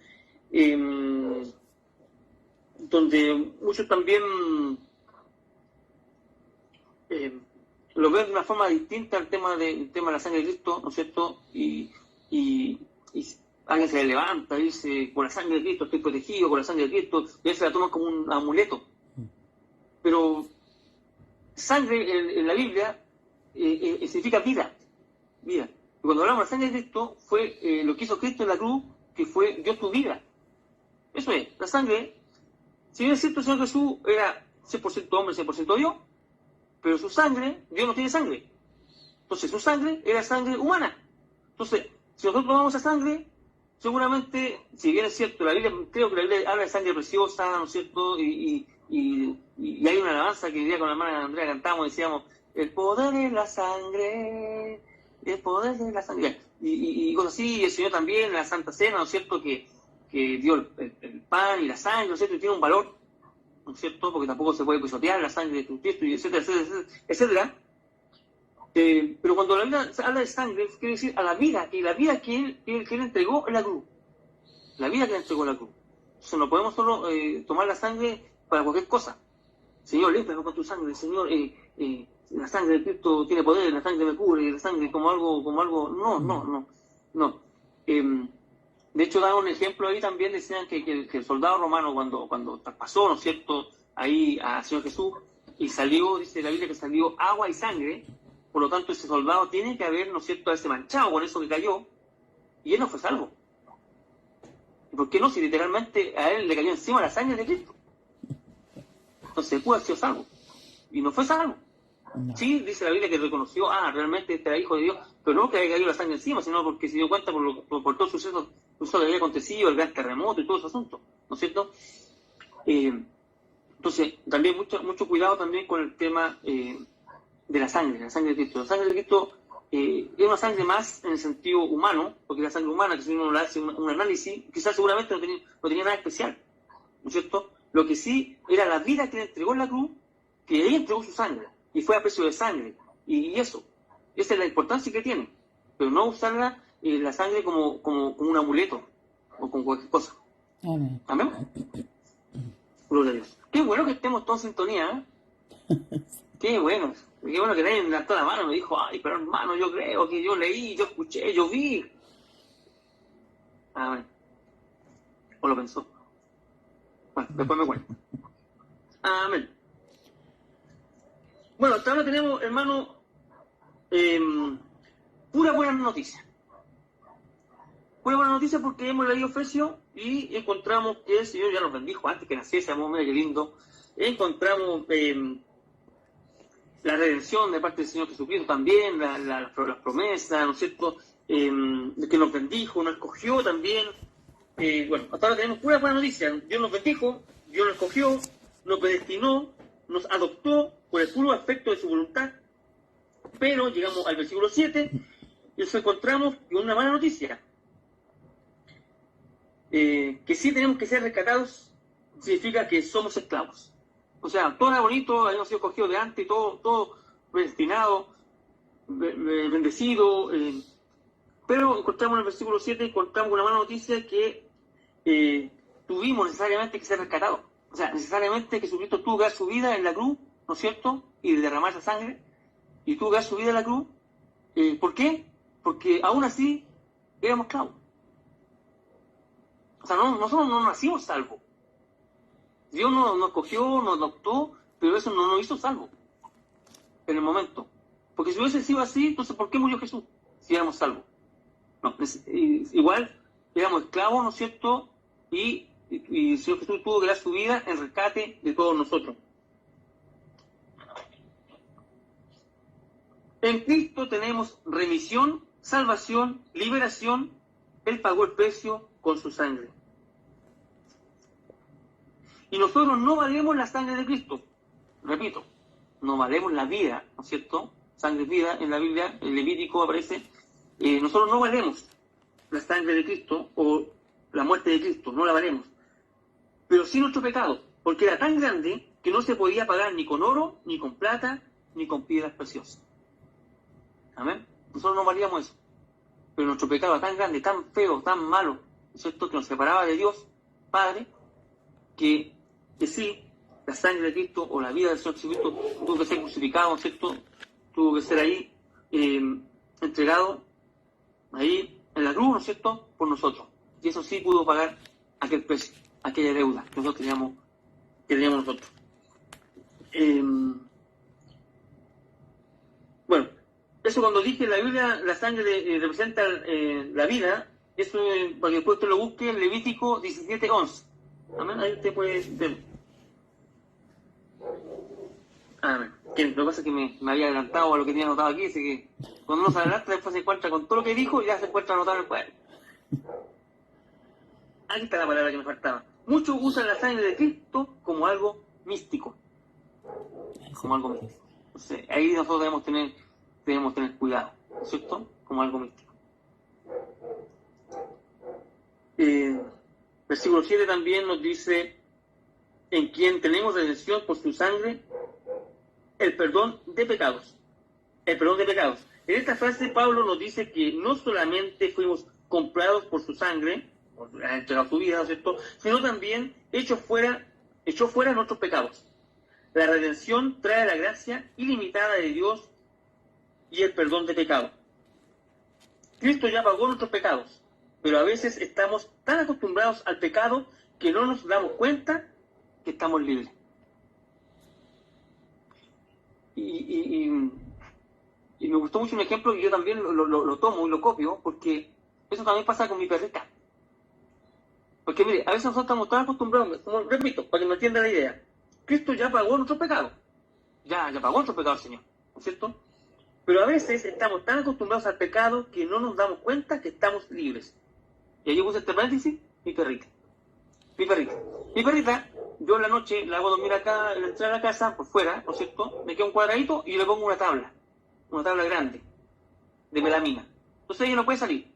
Donde muchos también lo ven de una forma distinta al tema de la sangre de Cristo, ¿no es cierto? Y alguien se levanta y dice, con la sangre de Cristo estoy protegido, con la sangre de Cristo, y él se la toma como un amuleto. Pero sangre en la Biblia significa vida. Vida. Y cuando hablamos de la sangre de Cristo, fue lo que hizo Cristo en la cruz, que fue dio tu vida. Eso es, la sangre. Si bien es cierto, el Señor Jesús era 100% hombre, 100% Dios, pero su sangre, Dios no tiene sangre. Entonces su sangre era sangre humana. Entonces, si nosotros tomamos esa sangre, seguramente, si bien es cierto, la Biblia, creo que la Biblia habla de sangre preciosa, ¿no es cierto? Y hay una alabanza que día con la hermana Andrea cantamos, decíamos, el poder de la sangre, el poder de la sangre. Y cosas así, y el Señor también, en la Santa Cena, ¿no es cierto? Que dio el pan y la sangre, ¿no es cierto? Y tiene un valor, ¿no es cierto? Porque tampoco se puede pisotear la sangre de Cristo, y etcétera, etcétera, etcétera. Pero cuando la Biblia habla de sangre, quiere decir a la vida, que la vida que él entregó en la cruz. La vida que él entregó en la cruz. Entonces no podemos solo tomar la sangre para cualquier cosa. Señor, límpiame con tu sangre, Señor, la sangre de Cristo tiene poder, la sangre me cubre, la sangre como algo, no. De hecho, daban un ejemplo ahí también, decían que el soldado romano cuando traspasó, ¿no es cierto?, ahí al Señor Jesús, y salió, dice la Biblia, que salió agua y sangre, por lo tanto ese soldado tiene que haber, ¿no es cierto?, haberse manchado con eso que cayó, y él no fue salvo. ¿Y por qué no? Si literalmente a él le cayó encima la sangre de Cristo. Entonces pudo haber sido salvo. Y no fue salvo. No. Sí, dice la Biblia que reconoció, realmente este era hijo de Dios, pero no que haya caído la sangre encima, sino porque se dio cuenta por todo el suceso que había acontecido, el gran terremoto y todo ese asunto, ¿no es cierto? Entonces, también mucho cuidado también con el tema de la sangre de Cristo. La sangre de Cristo es una sangre más en el sentido humano, porque la sangre humana, que si uno le hace un análisis, quizás seguramente no tenía nada especial, ¿no es cierto? Lo que sí era la vida que le entregó en la cruz, que ella entregó su sangre, y fue a precio de sangre, y eso, esa es la importancia que tiene, pero no usarla, la sangre como un amuleto, o como cualquier cosa. Amén. ¿Amén? Gloria a Dios. Qué bueno que estemos todos en sintonía, ¿eh? Qué bueno que nadie me levantó la mano y me dijo, pero hermano, yo creo que yo leí, yo escuché, yo vi. Amén. O lo pensó. Bueno, después me cuento. Amén. Bueno, hasta ahora tenemos, hermano, pura buena noticia. Pura buena noticia porque hemos leído Efesios y encontramos que el Señor ya nos bendijo antes que naciésemos, mira qué lindo. Encontramos la redención de parte del Señor Jesucristo también, las promesas, ¿no es cierto? Que nos bendijo, nos escogió también. Bueno, hasta ahora tenemos pura buena noticia. Dios nos bendijo, Dios nos escogió, nos predestinó, nos adoptó por el puro aspecto de su voluntad. Pero llegamos al versículo 7 y nos encontramos con una mala noticia. Que sí tenemos que ser rescatados, significa que somos esclavos. O sea, todo era bonito, habíamos sido escogidos de antes, todo predestinado, bendecido, pero encontramos en el versículo 7, encontramos una mala noticia que tuvimos necesariamente que ser rescatados. O sea, necesariamente Jesucristo tuvo que dar su vida en la cruz, ¿no es cierto? Y derramar esa sangre, y tuvo que dar su vida en la cruz. ¿Por qué? Porque aún así éramos esclavos. O sea, nosotros no nacimos salvos. Dios nos escogió, nos adoptó, pero eso no nos hizo salvos en el momento. Porque si hubiese sido así, entonces ¿por qué murió Jesús si éramos salvos? No, igual éramos esclavos, ¿no es cierto?, y el Señor Jesús tuvo que dar su vida en rescate de todos nosotros. En Cristo tenemos remisión, salvación, liberación. Él pagó el precio con su sangre. Y nosotros no valemos la sangre de Cristo. Repito, no valemos la vida, ¿no es cierto? Sangre es vida, en la Biblia, en Levítico aparece. Nosotros no valemos la sangre de Cristo o la muerte de Cristo, no la valemos. Pero sí nuestro pecado, porque era tan grande que no se podía pagar ni con oro, ni con plata, ni con piedras preciosas. Amén. Nosotros no valíamos eso. Pero nuestro pecado era tan grande, tan feo, tan malo, ¿no es cierto?, que nos separaba de Dios, Padre, que sí, la sangre de Cristo o la vida del Señor Jesucristo tuvo que ser crucificado, ¿no es cierto?, tuvo que ser ahí entregado, ahí en la cruz, ¿no es cierto?, por nosotros. Y eso sí pudo pagar aquel precio, aquella deuda que nosotros teníamos nosotros. Bueno, eso cuando dije en la Biblia, la sangre representa la vida, eso para que después usted lo busque en Levítico 17:11. Amén, ahí usted puede ver. Amén. Lo que pasa es que me había adelantado a lo que tenía anotado aquí, así que cuando uno se adelanta después se encuentra con todo lo que dijo y ya se encuentra anotado en el cuaderno. Aquí está la palabra que me faltaba. Muchos usan la sangre de Cristo como algo místico. Como algo místico. Entonces, ahí nosotros debemos tener cuidado, ¿no es cierto? Como algo místico. Versículo 7 también nos dice: en quien tenemos redención por su sangre, el perdón de pecados. El perdón de pecados. En esta frase Pablo nos dice que no solamente fuimos comprados por su sangre, ha entregado su vida, ¿no es cierto?, sino también echó fuera nuestros pecados. La redención trae la gracia ilimitada de Dios y el perdón de pecados. Cristo ya pagó nuestros pecados, pero a veces estamos tan acostumbrados al pecado que no nos damos cuenta que estamos libres. Y me gustó mucho un ejemplo que yo también lo tomo y lo copio, porque eso también pasa con mi perrita. Porque mire, a veces nosotros estamos tan acostumbrados, como repito, para que me entienda la idea, Cristo ya pagó nuestros pecados. Ya pagó nuestros pecados, Señor, ¿no es cierto? Pero a veces estamos tan acostumbrados al pecado que no nos damos cuenta que estamos libres. Y ahí yo puse este paréntesis, mi perrita. Mi perrita, yo en la noche la hago dormir acá, en la entrada de la casa, por fuera, ¿no es cierto? Me queda un cuadradito y yo le pongo una tabla grande, de melamina. Entonces ella no puede salir.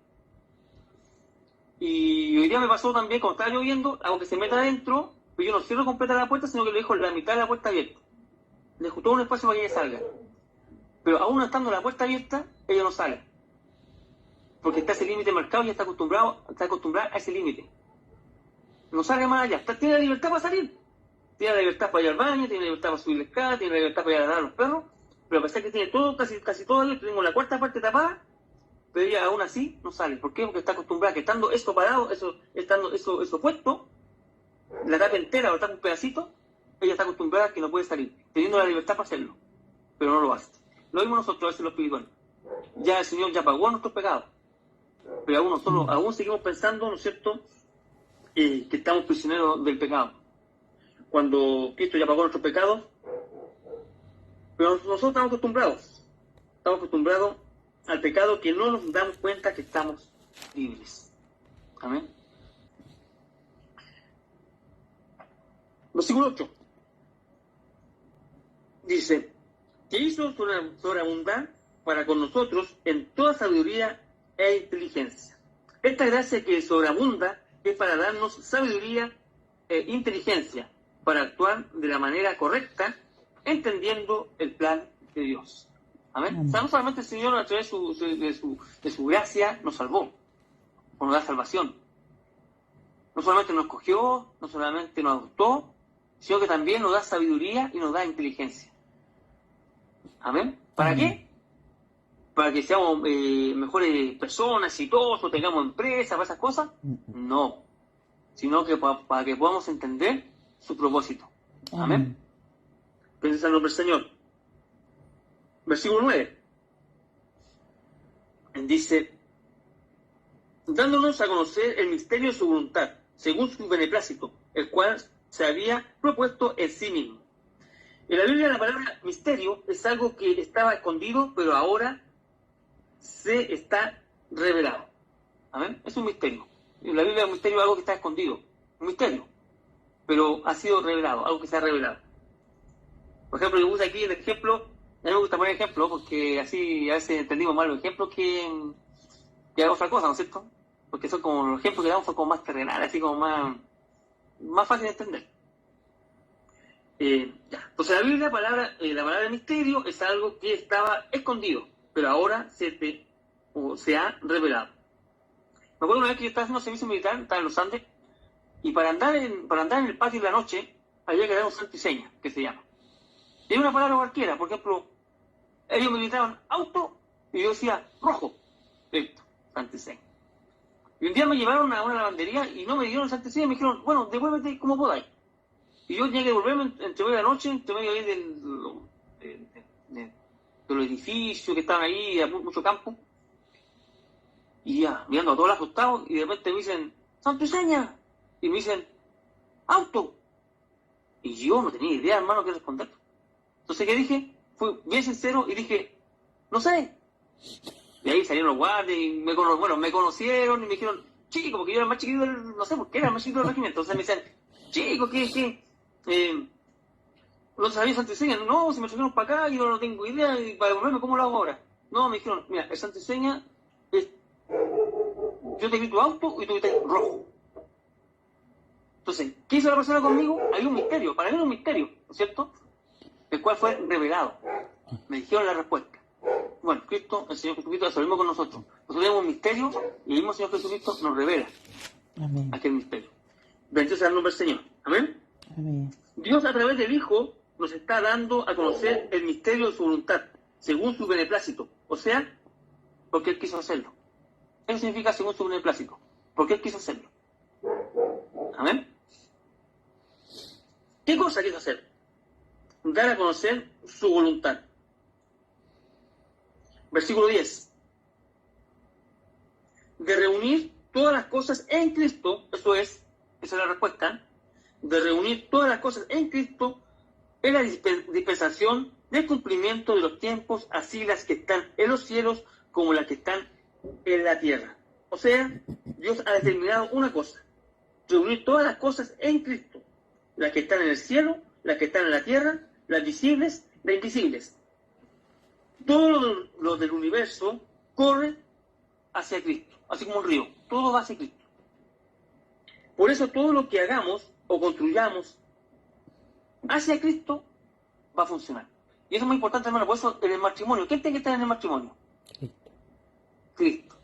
Y hoy día me pasó también, cuando estaba lloviendo, hago que se meta adentro, pero yo no cierro completa la puerta, sino que le dejo la mitad de la puerta abierta. Le dejo todo un espacio para que ella salga. Pero aún estando la puerta abierta, ella no sale. Porque está ese límite marcado y está acostumbrada a ese límite. No sale más allá. Tiene la libertad para salir. Tiene la libertad para ir al baño, tiene la libertad para subir la escala, tiene la libertad para ir a dar a los perros. Pero a pesar que tiene todo, casi todo abierto, tengo la cuarta parte tapada, pero ella aún así no sale. ¿Por qué? Porque está acostumbrada que estando eso parado, eso puesto, la tapa entera o tapa un pedacito, ella está acostumbrada a que no puede salir, teniendo la libertad para hacerlo, pero no lo hace. Lo mismo nosotros a veces en lo espiritual. Ya el Señor ya pagó nuestros pecados, pero aún nosotros aún seguimos pensando, ¿no es cierto?, que estamos prisioneros del pecado. Cuando Cristo ya pagó nuestros pecados, pero nosotros estamos acostumbrados al pecado que no nos damos cuenta que estamos libres. Amén. Versículo 8. Dice: que hizo sobreabundar para con nosotros en toda sabiduría e inteligencia. Esta gracia que sobreabunda es para darnos sabiduría e inteligencia, para actuar de la manera correcta, entendiendo el plan de Dios. Amén. O sea, no solamente el Señor a través de su gracia nos salvó, o nos da salvación. No solamente nos escogió, no solamente nos adoptó, sino que también nos da sabiduría y nos da inteligencia. Amén. ¿Para qué? ¿Para que seamos mejores personas, exitosos, tengamos empresas, para esas cosas? No. Sino que para que podamos entender su propósito. Amén. Piensa en el nombre del Señor. Versículo 9. Dice: dándonos a conocer el misterio de su voluntad, según su beneplácito, el cual se había propuesto en sí mismo. En la Biblia la palabra misterio es algo que estaba escondido, pero ahora se está revelado. ¿Amén? Es un misterio. En la Biblia un misterio es algo que está escondido. Un misterio. Pero ha sido revelado, algo que se ha revelado. Por ejemplo, yo puse aquí el ejemplo, a mí me gusta poner ejemplos porque así a veces entendimos mal los ejemplos que otra cosa, ¿no es cierto? Porque son como los ejemplos que damos son como más terrenales, así como más fácil de entender. Ya. Entonces la Biblia, la palabra misterio es algo que estaba escondido, pero ahora se ha revelado. Me acuerdo una vez que yo estaba haciendo servicio militar, estaba en los Andes, y para andar en el patio de la noche había que dar un santo y seña, que se llama. Y hay una palabra cualquiera, por ejemplo, ellos me gritaban auto y yo decía rojo. Listo, santo y seña. Y un día me llevaron a una lavandería y no me dieron el santo y seña y me dijeron, bueno, devuélvete como podáis. Y yo tenía que devolverme entre medio de la noche, entre medio ahí de los edificios que estaban ahí, de mucho campo. Y ya, mirando a todos asustados, y de repente me dicen, santo y seña. Y me dicen, auto. Y yo no tenía idea, hermano, qué responder. Entonces, ¿qué dije? Fui bien sincero y dije, no sé. Y ahí salieron los guardias y me conocieron y me dijeron, chico, porque yo era más chiquito no sé por qué era más chiquito del regimiento. Entonces me dicen, chico, ¿qué? ¿No sabía santo y seña? No, si me trajeron para acá, yo no tengo idea, y para devolverme, ¿cómo lo hago ahora? No, me dijeron, mira, el santo y seña es, yo te grito auto y tú gritas rojo. Entonces, ¿qué hizo la persona conmigo? Hay un misterio, para mí era un misterio, ¿no es cierto? El cual fue revelado. Me dijeron la respuesta. Bueno, Cristo, el Señor Jesucristo, hace lo mismo con nosotros. Nosotros tenemos un misterio y el mismo Señor Jesucristo nos revela Amén. aquel misterio. Bendito sea el nombre del Señor. Amén. Amén. Dios a través del Hijo nos está dando a conocer el misterio de su voluntad, según su beneplácito. O sea, porque Él quiso hacerlo. Eso significa según su beneplácito. Porque Él quiso hacerlo. Amén. ¿Qué cosa quiso hacer? Dar a conocer su voluntad. Versículo 10. De reunir todas las cosas en Cristo, esa es la respuesta, de reunir todas las cosas en Cristo en la dispensación del cumplimiento de los tiempos, así las que están en los cielos como las que están en la tierra. O sea, Dios ha determinado una cosa, reunir todas las cosas en Cristo, las que están en el cielo, las que están en la tierra, las visibles, las invisibles. Todo lo del universo corre hacia Cristo, así como un río, todo va hacia Cristo. Por eso todo lo que hagamos o construyamos hacia Cristo va a funcionar. Y eso es muy importante, hermano, por eso en el matrimonio, ¿quién tiene que estar en el matrimonio? Cristo. Cristo.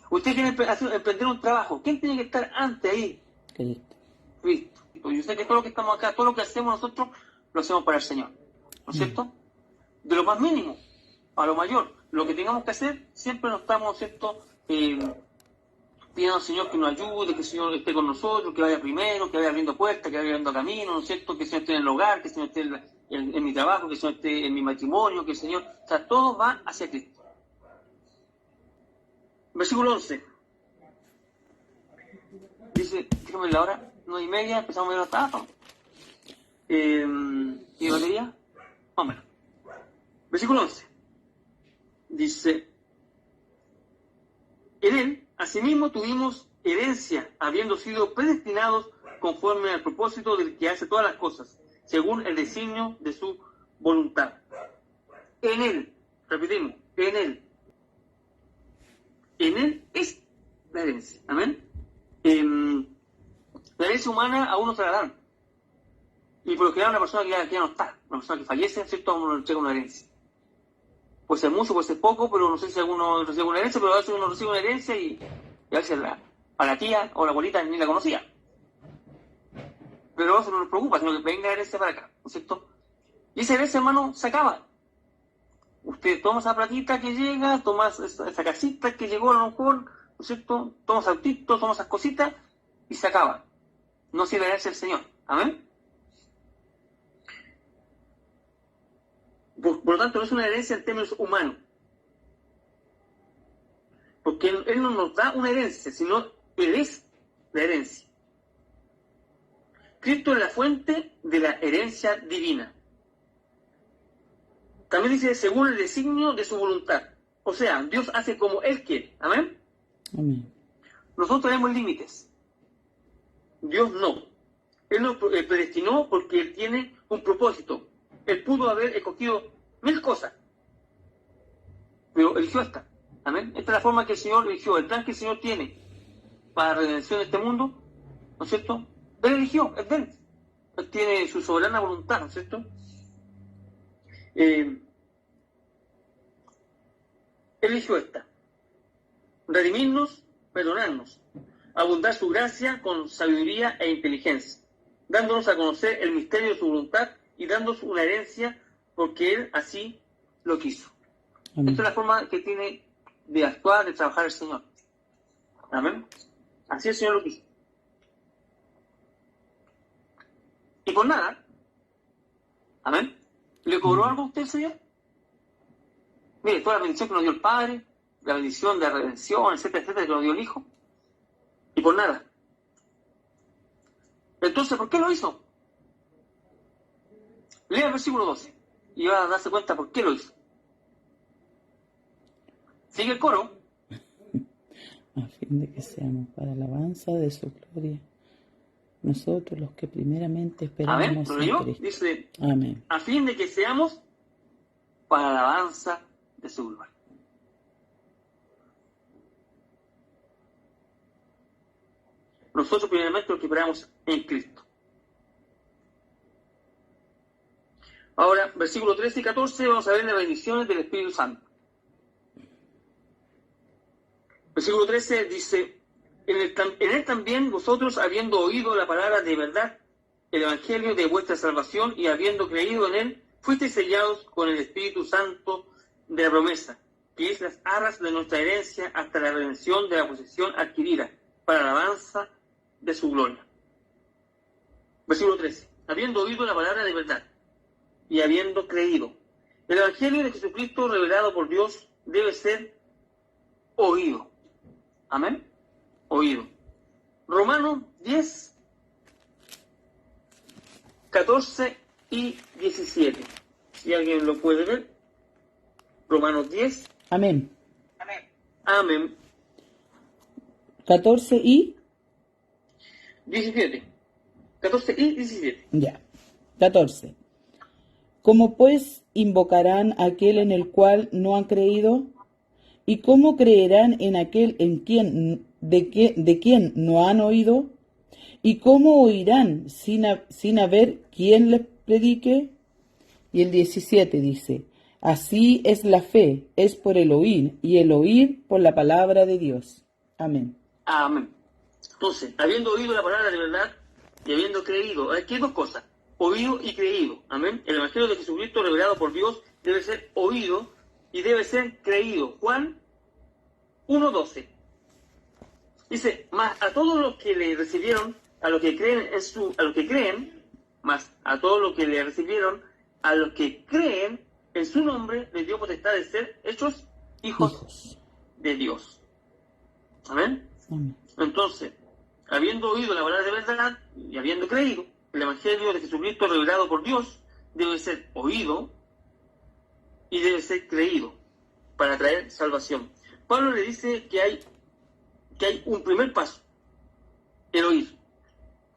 Usted quiere emprender un trabajo, ¿quién tiene que estar antes ahí? Cristo. Cristo. Yo sé que todo lo que estamos acá, todo lo que hacemos nosotros, lo hacemos para el Señor. ¿No es cierto? De lo más mínimo a lo mayor, lo que tengamos que hacer, siempre nos estamos, ¿no es cierto?, pidiendo al Señor que nos ayude, que el Señor esté con nosotros, que vaya primero, que vaya abriendo puertas, que vaya abriendo camino, ¿no es cierto?, que el Señor esté en el hogar, que el Señor esté en mi trabajo, que el Señor esté en mi matrimonio, que el Señor... O sea, todo va hacia Cristo. Versículo 11. Dice, dígame la hora, 9:30, empezamos a ver hasta abajo. ¿Y batería? Más o menos. Versículo 11. Dice, en él, asimismo, tuvimos herencia, habiendo sido predestinados conforme al propósito del que hace todas las cosas, según el designio de su voluntad. En él, repetimos, en él. En él es la herencia. Amén. La herencia humana a uno se la dan. Y por lo general una persona que ya no está, una persona que fallece, ¿cierto?, a uno le llega una herencia. Puede ser mucho, puede ser poco, pero no sé si alguno recibe una herencia, pero a veces uno recibe una herencia y a veces a la tía o la abuelita ni la conocía. Pero eso no nos preocupa, sino que venga la herencia para acá, ¿no es cierto? Y esa herencia, hermano, se acaba. Usted toma esa platita que llega, toma esa casita que llegó a lo mejor, ¿no es cierto? Toma ese autito, toma esas cositas y se acaba. No sirve la herencia del Señor. Amén. Por lo tanto, no es una herencia en términos humanos. Porque Él no nos da una herencia, sino Él es la herencia. Cristo es la fuente de la herencia divina. También dice, según el designio de su voluntad. O sea, Dios hace como Él quiere. Amén. Amén. Nosotros tenemos límites. Dios no. Él nos predestinó porque Él tiene un propósito. Él pudo haber escogido 1000 cosas, pero eligió esta. Amén. Esta es la forma que el Señor eligió. El plan que el Señor tiene para la redención de este mundo, ¿no es cierto? Él eligió, es de Él. Él tiene su soberana voluntad, ¿no es cierto? Él eligió esta. Redimirnos, perdonarnos. Abundar su gracia con sabiduría e inteligencia, dándonos a conocer el misterio de su voluntad y dándonos una herencia porque Él así lo quiso. Amén. Esta es la forma que tiene de actuar, de trabajar el Señor. Amén. Así el Señor lo quiso. Y por nada, amén, ¿le cobró algo a usted el Señor? Mire, toda la bendición que nos dio el Padre, la bendición de la redención, etcétera, etcétera, que nos dio el Hijo. Y por nada. Entonces, ¿por qué lo hizo? Lea el versículo 12 y va a darse cuenta por qué lo hizo. Sigue el coro. A fin de que seamos para alabanza de su gloria, nosotros los que primeramente Amén. esperamos ¿Lo en leyó? Cristo. Dice, Amén. a fin de que seamos para la alabanza de su gloria. Nosotros primeramente los que esperamos en Cristo. Ahora, versículos 13 y 14, vamos a ver las bendiciones del Espíritu Santo. Versículo 13 dice, en él también vosotros, habiendo oído la palabra de verdad, el evangelio de vuestra salvación, y habiendo creído en él, fuisteis sellados con el Espíritu Santo de la promesa, que es las arras de nuestra herencia hasta la redención de la posesión adquirida, para la alabanza de su gloria. Versículo 13. Habiendo oído la palabra de verdad y habiendo creído. El evangelio de Jesucristo revelado por Dios debe ser oído. Amén. Oído. Romanos 10, 14 y 17. Si alguien lo puede ver. Romanos 10. Amén. Amén. 14 y... 17. 14 y 17. Ya. 14. ¿Cómo pues invocarán a aquel en el cual no han creído? ¿Y cómo creerán en aquel en quien de quien no han oído? ¿Y cómo oirán sin haber quien les predique? Y el 17 dice, así es la fe, es por el oír, y el oír por la palabra de Dios. Amén. Amén. Entonces, habiendo oído la palabra de verdad y habiendo creído, aquí hay dos cosas, oído y creído. Amén. El evangelio de Jesucristo revelado por Dios debe ser oído y debe ser creído. Juan 1:12. Dice, más a todos los que le recibieron, a los que creen a los que creen, más a todos los que le recibieron, a los que creen en su nombre, les dio potestad de ser hechos hijos de Dios. Amén. Amén. Entonces, habiendo oído la palabra de verdad y habiendo creído, el evangelio de Jesucristo revelado por Dios debe ser oído y debe ser creído para traer salvación. Pablo le dice que hay un primer paso, el oír.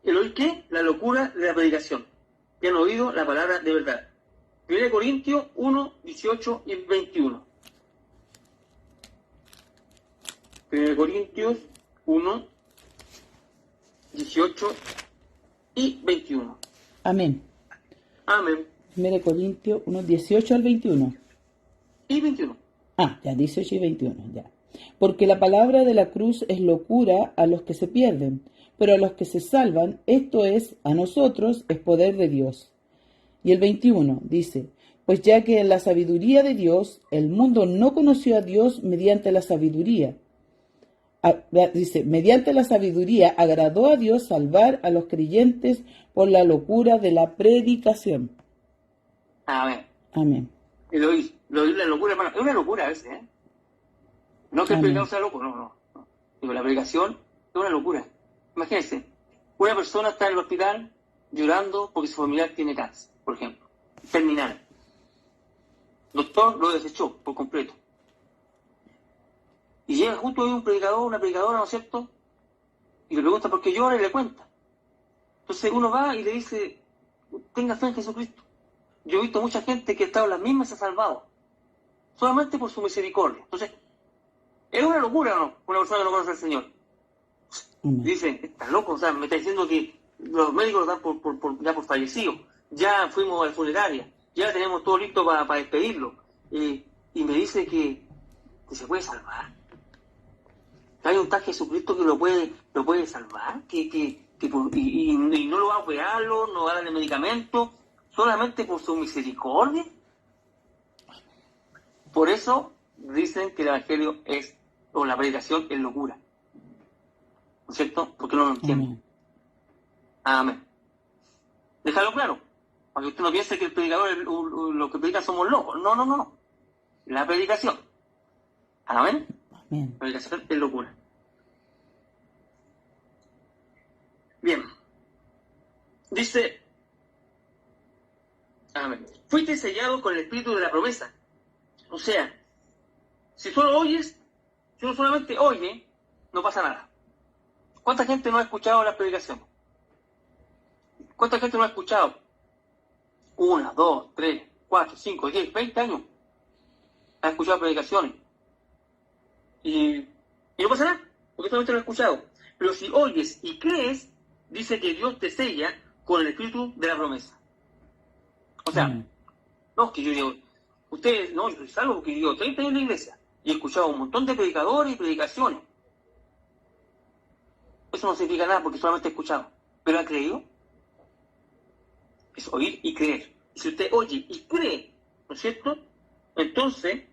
¿El oír qué? La locura de la predicación. Que han oído la palabra de verdad. 1 Corintios 1, 18 y 21. 1 Corintios 1, 18 y 21. Amén. Amén. 1 Corintios 1, 18 al 21. Y 21. Ah, ya, 18 y 21, ya. Porque la palabra de la cruz es locura a los que se pierden, pero a los que se salvan, esto es, a nosotros, es poder de Dios. Y el 21 dice, pues ya que en la sabiduría de Dios, el mundo no conoció a Dios mediante la sabiduría. Dice, mediante la sabiduría agradó a Dios salvar a los creyentes por la locura de la predicación. Amén. Amén. El oír la locura, hermano. Es una locura a veces, ¿eh? No que el Amén. predicador sea loco, no. Digo, la predicación es una locura. Imagínense, una persona está en el hospital llorando porque su familiar tiene cáncer, por ejemplo, terminal. Doctor lo desechó por completo. Y llega justo ahí un predicador, una predicadora, ¿no es cierto? Y le pregunta por qué llora y le cuenta. Entonces uno va y le dice, tenga fe en Jesucristo. Yo he visto mucha gente que ha estado en las mismas y se ha salvado, solamente por su misericordia. Entonces, es una locura, ¿no? Una persona que no conoce al Señor. Dicen, estás loco, o sea, me está diciendo que los médicos lo dan ya por fallecido. Ya fuimos a la funeraria, ya tenemos todo listo para despedirlo. Y me dice que se puede salvar. Que hay un tal Jesucristo que lo puede salvar, y no lo va a operarlo, no va a darle medicamento, solamente por su misericordia. Por eso dicen que el Evangelio o la predicación es locura. ¿No es cierto? Porque no lo entienden. Amén. Déjalo claro, para que usted no piense que el predicador, los que predican somos locos. No. La predicación. Amén. Amén. La predicación es locura. Bien. Dice, amén. Fuiste sellado con el espíritu de la promesa. O sea, si solo oyes, si uno solamente oye, no pasa nada. ¿Cuánta gente no ha escuchado la predicación? ¿Cuánta gente no ha escuchado? 1, 2, 3, 4, 5, 10, 20 años. Ha escuchado predicaciones. Y no pasa nada, porque solamente lo ha escuchado. Pero si oyes y crees, dice que Dios te sella con el espíritu de la promesa. O sea, no es que yo digo, ustedes, no, yo soy salvo porque yo 30 años en la iglesia y he escuchado un montón de predicadores y predicaciones. Eso no significa nada porque solamente he escuchado. ¿Pero ha creído? Es oír y creer. Y si usted oye y cree, ¿no es cierto? Entonces,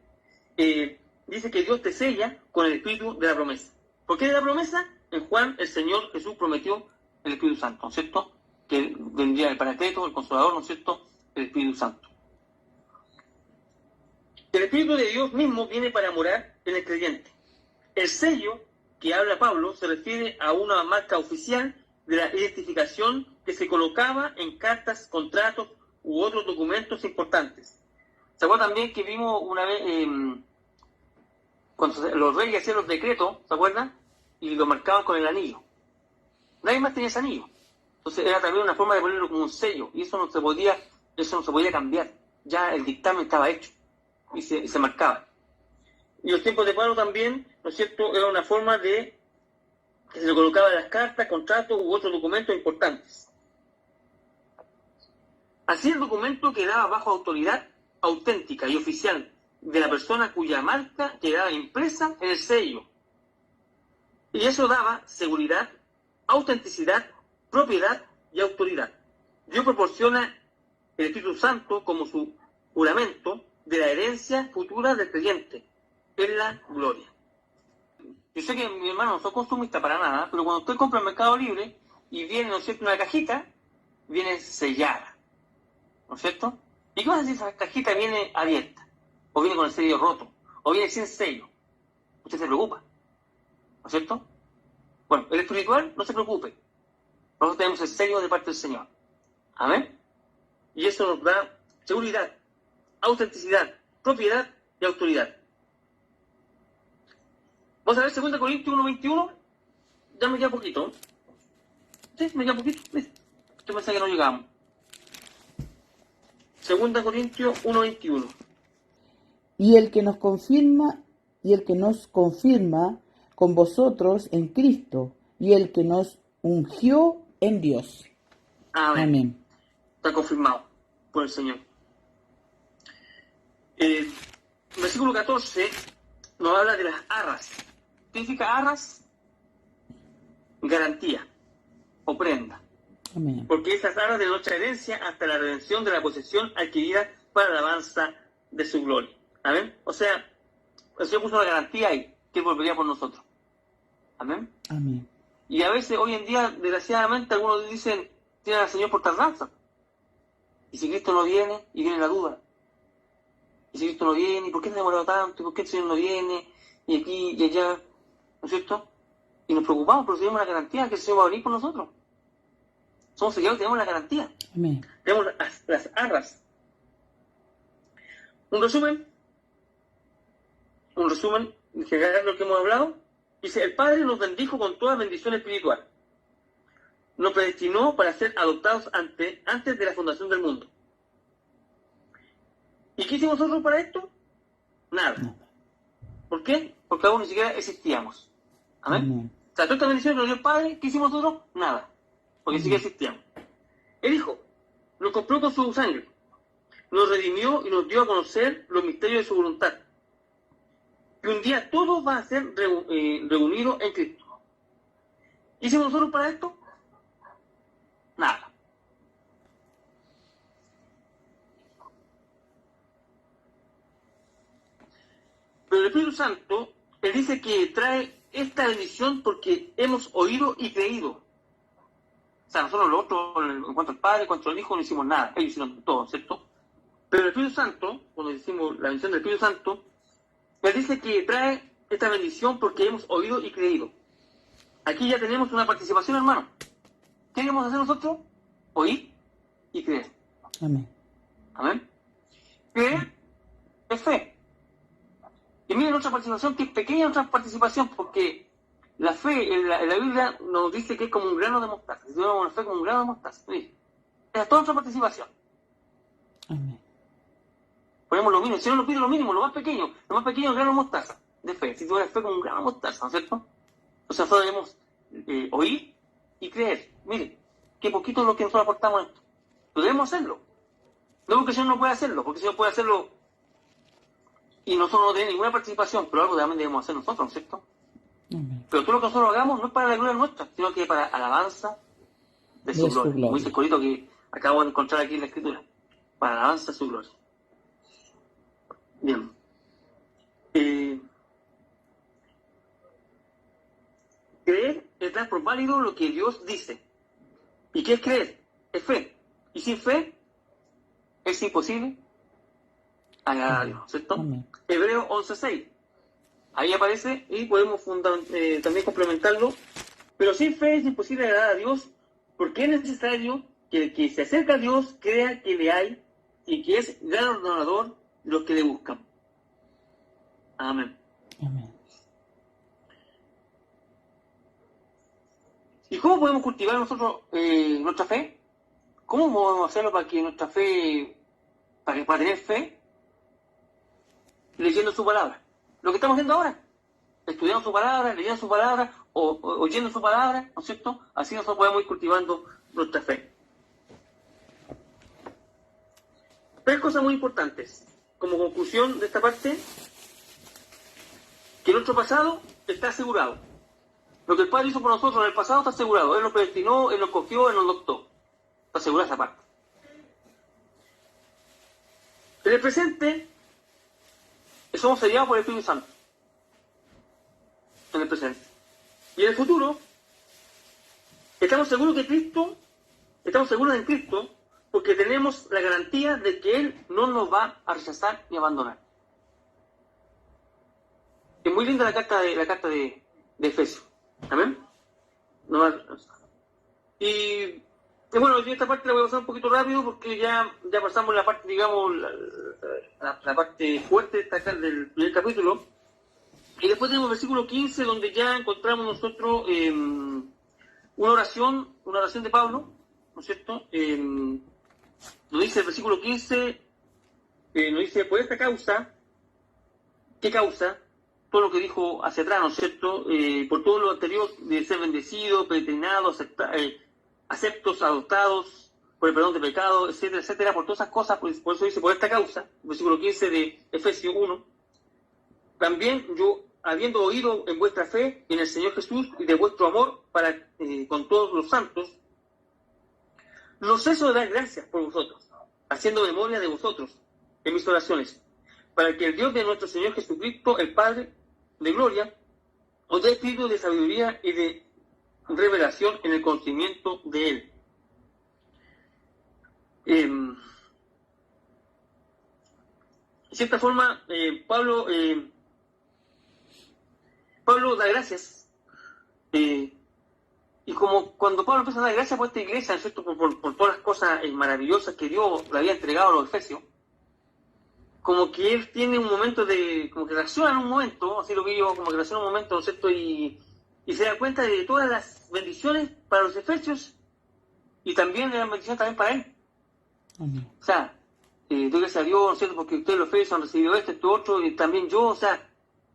dice que Dios te sella con el espíritu de la promesa. ¿Por qué de la promesa? En Juan, el Señor Jesús prometió el Espíritu Santo, ¿no es cierto? Que vendría el Paracleto, el Consolador, ¿no es cierto? El Espíritu Santo. El Espíritu de Dios mismo viene para morar en el creyente. El sello que habla Pablo se refiere a una marca oficial de la identificación que se colocaba en cartas, contratos u otros documentos importantes. ¿Se acuerdan también que vimos una vez cuando los reyes hacían los decretos, ¿se acuerdan? Y lo marcaban con el anillo. Nadie más tenía ese anillo. Entonces era también una forma de ponerlo como un sello, y eso no se podía cambiar. Ya el dictamen estaba hecho y se marcaba. Y los tiempos de Pablo también, ¿no es cierto?, era una forma de que se le colocaba en las cartas, contratos u otros documentos importantes. Así el documento quedaba bajo autoridad auténtica y oficial de la persona cuya marca quedaba impresa en el sello. Y eso daba seguridad, autenticidad, propiedad y autoridad. Dios proporciona el Espíritu Santo como su juramento de la herencia futura del creyente en la gloria. Yo sé que mi hermano no soy consumista para nada, pero cuando usted compra en Mercado Libre y viene, ¿no es cierto?, una cajita, viene sellada, ¿no es cierto? ¿Y qué pasa si esa cajita viene abierta? O viene con el sello roto, o viene sin sello. Usted se preocupa, ¿no es cierto? Bueno, el espiritual, no se preocupe. Nosotros tenemos el sello de parte del Señor. Amén. Y eso nos da seguridad, autenticidad, propiedad y autoridad. Vamos a ver 2 Corintios 1:21. Ya me queda poquito. Sí, me queda poquito. Yo pensé que no llegamos. 2 Corintios 1:21. Y el que nos confirma con vosotros en Cristo, y el que nos ungió en Dios. Amén. Amén. Está confirmado por el Señor. Versículo 14 nos habla de las arras. ¿Qué significa arras? Garantía o prenda. Amén. Porque esas arras de nuestra herencia hasta la redención de la posesión adquirida para la alabanza de su gloria. Amén. O sea, el Señor puso una garantía ahí, que volvería por nosotros. Amén. Amén. Y a veces, hoy en día, desgraciadamente, algunos dicen, tienen al Señor por tardanza. Y si Cristo no viene, y viene la duda. Y si Cristo no viene, ¿y por qué se ha demorado tanto? ¿Y por qué el Señor no viene? Y aquí y allá, ¿no es cierto? Y nos preocupamos, pero tenemos una garantía que el Señor va a venir por nosotros. somos sellados y tenemos la garantía. Amén. Tenemos las arras. Un resumen en general de lo que hemos hablado. Dice, el Padre nos bendijo con toda bendición espiritual. Nos predestinó para ser adoptados antes de la fundación del mundo. ¿Y qué hicimos nosotros para esto? Nada. ¿Por qué? Porque aún ni siquiera existíamos. Amén. Amén. O sea, toda esta bendición que nos dio el Padre, ¿qué hicimos nosotros? Nada. Porque ni siquiera existíamos. El Hijo nos compró con su sangre, nos redimió y nos dio a conocer los misterios de su voluntad. Y un día todo va a ser reunido en Cristo. ¿Qué hicimos nosotros para esto? Nada. Pero el Espíritu Santo, Él dice que trae esta bendición porque hemos oído y creído. O sea, nosotros los otros, en cuanto al Padre, en cuanto al Hijo, no hicimos nada. Ellos hicieron todo, ¿cierto? Pero el Espíritu Santo, cuando decimos la bendición del Espíritu Santo, Él dice que trae esta bendición porque hemos oído y creído. Aquí ya tenemos una participación, hermano. ¿Qué debemos hacer nosotros? Oír y creer. Amén. Amén. Creer es fe. Y miren nuestra participación, que es pequeña nuestra participación, porque la fe en la Biblia nos dice que es como un grano de mostaza. Si tuviéramos una fe como un grano de mostaza. Esa es toda nuestra participación. Amén. Ponemos lo mínimo, si no nos pide lo mínimo, lo más pequeño es el grano de mostaza de fe. Si tuvieras fe como un grano de mostaza, ¿no es cierto? Entonces nosotros debemos oír y creer. Mire, qué poquito es lo que nosotros aportamos a esto. Pero debemos hacerlo. No porque el Señor no puede hacerlo, porque el Señor puede hacerlo y nosotros no tenemos ninguna participación, pero algo también debemos hacer nosotros, ¿no es cierto? Amén. Pero todo lo que nosotros hagamos no es para la gloria nuestra, sino que para alabanza de su gloria. Como dice el corito que acabo de encontrar aquí en la Escritura. Para alabanza de su gloria. Bien. Creer es dar por válido lo que Dios dice. ¿Y qué es creer? Es fe. Y sin fe es imposible agradar a Dios, ¿cierto? Amén. Hebreos 11:6. Ahí aparece y podemos también complementarlo. Pero sin fe es imposible agradar a Dios, porque es necesario que el que se acerca a Dios crea que le hay y que es galardonador de los que le buscan. Amén. Amén. ¿Y cómo podemos cultivar nosotros nuestra fe? ¿Cómo podemos hacerlo para que nuestra fe, para tener fe? Leyendo su palabra. Lo que estamos haciendo ahora. Estudiando su palabra, leyendo su palabra, o oyendo su palabra, ¿no es cierto? Así nosotros podemos ir cultivando nuestra fe. 3 cosas muy importantes. Como conclusión de esta parte, que nuestro pasado está asegurado. Lo que el Padre hizo por nosotros en el pasado está asegurado. Él nos predestinó, Él nos cogió, Él nos adoptó. Está asegurada esa parte. En el presente, somos sellados por el Espíritu Santo. En el presente. Y en el futuro, estamos seguros en Cristo, porque tenemos la garantía de que Él no nos va a rechazar ni abandonar. Es muy linda la carta de Efesios. Amén. Y bueno, yo esta parte la voy a pasar un poquito rápido porque ya pasamos la parte, digamos, la parte fuerte del primer capítulo. Y después tenemos el versículo 15, donde ya encontramos nosotros una oración de Pablo, ¿no es cierto? Nos dice el versículo 15, nos dice, por esta causa, ¿qué causa? Todo lo que dijo hacia atrás, ¿no es cierto? Por todo lo anterior, de ser bendecidos, predestinados, aceptos, adoptados, por el perdón de pecados, etcétera, etcétera, por todas esas cosas, por eso dice, por esta causa, versículo 15 de Efesios 1, también yo, habiendo oído en vuestra fe en el Señor Jesús y de vuestro amor para con todos los santos, no ceso de dar gracias por vosotros, haciendo memoria de vosotros en mis oraciones, para que el Dios de nuestro Señor Jesucristo, el Padre de gloria, os dé espíritu de sabiduría y de revelación en el conocimiento de Él. De cierta forma, Pablo da gracias Y como cuando Pablo empieza a dar gracias por esta iglesia, ¿no es cierto?, por todas las cosas maravillosas que Dios le había entregado a los efesios, como que él tiene un momento como que reacciona en un momento, así lo vi yo, como que reacciona en un momento, ¿no es cierto?, y se da cuenta de todas las bendiciones para los efesios y también de las bendiciones también para él. Amén. O sea, doy gracias a Dios, ¿no es cierto?, porque ustedes los efesios han recibido esto, otro, y también yo, o sea,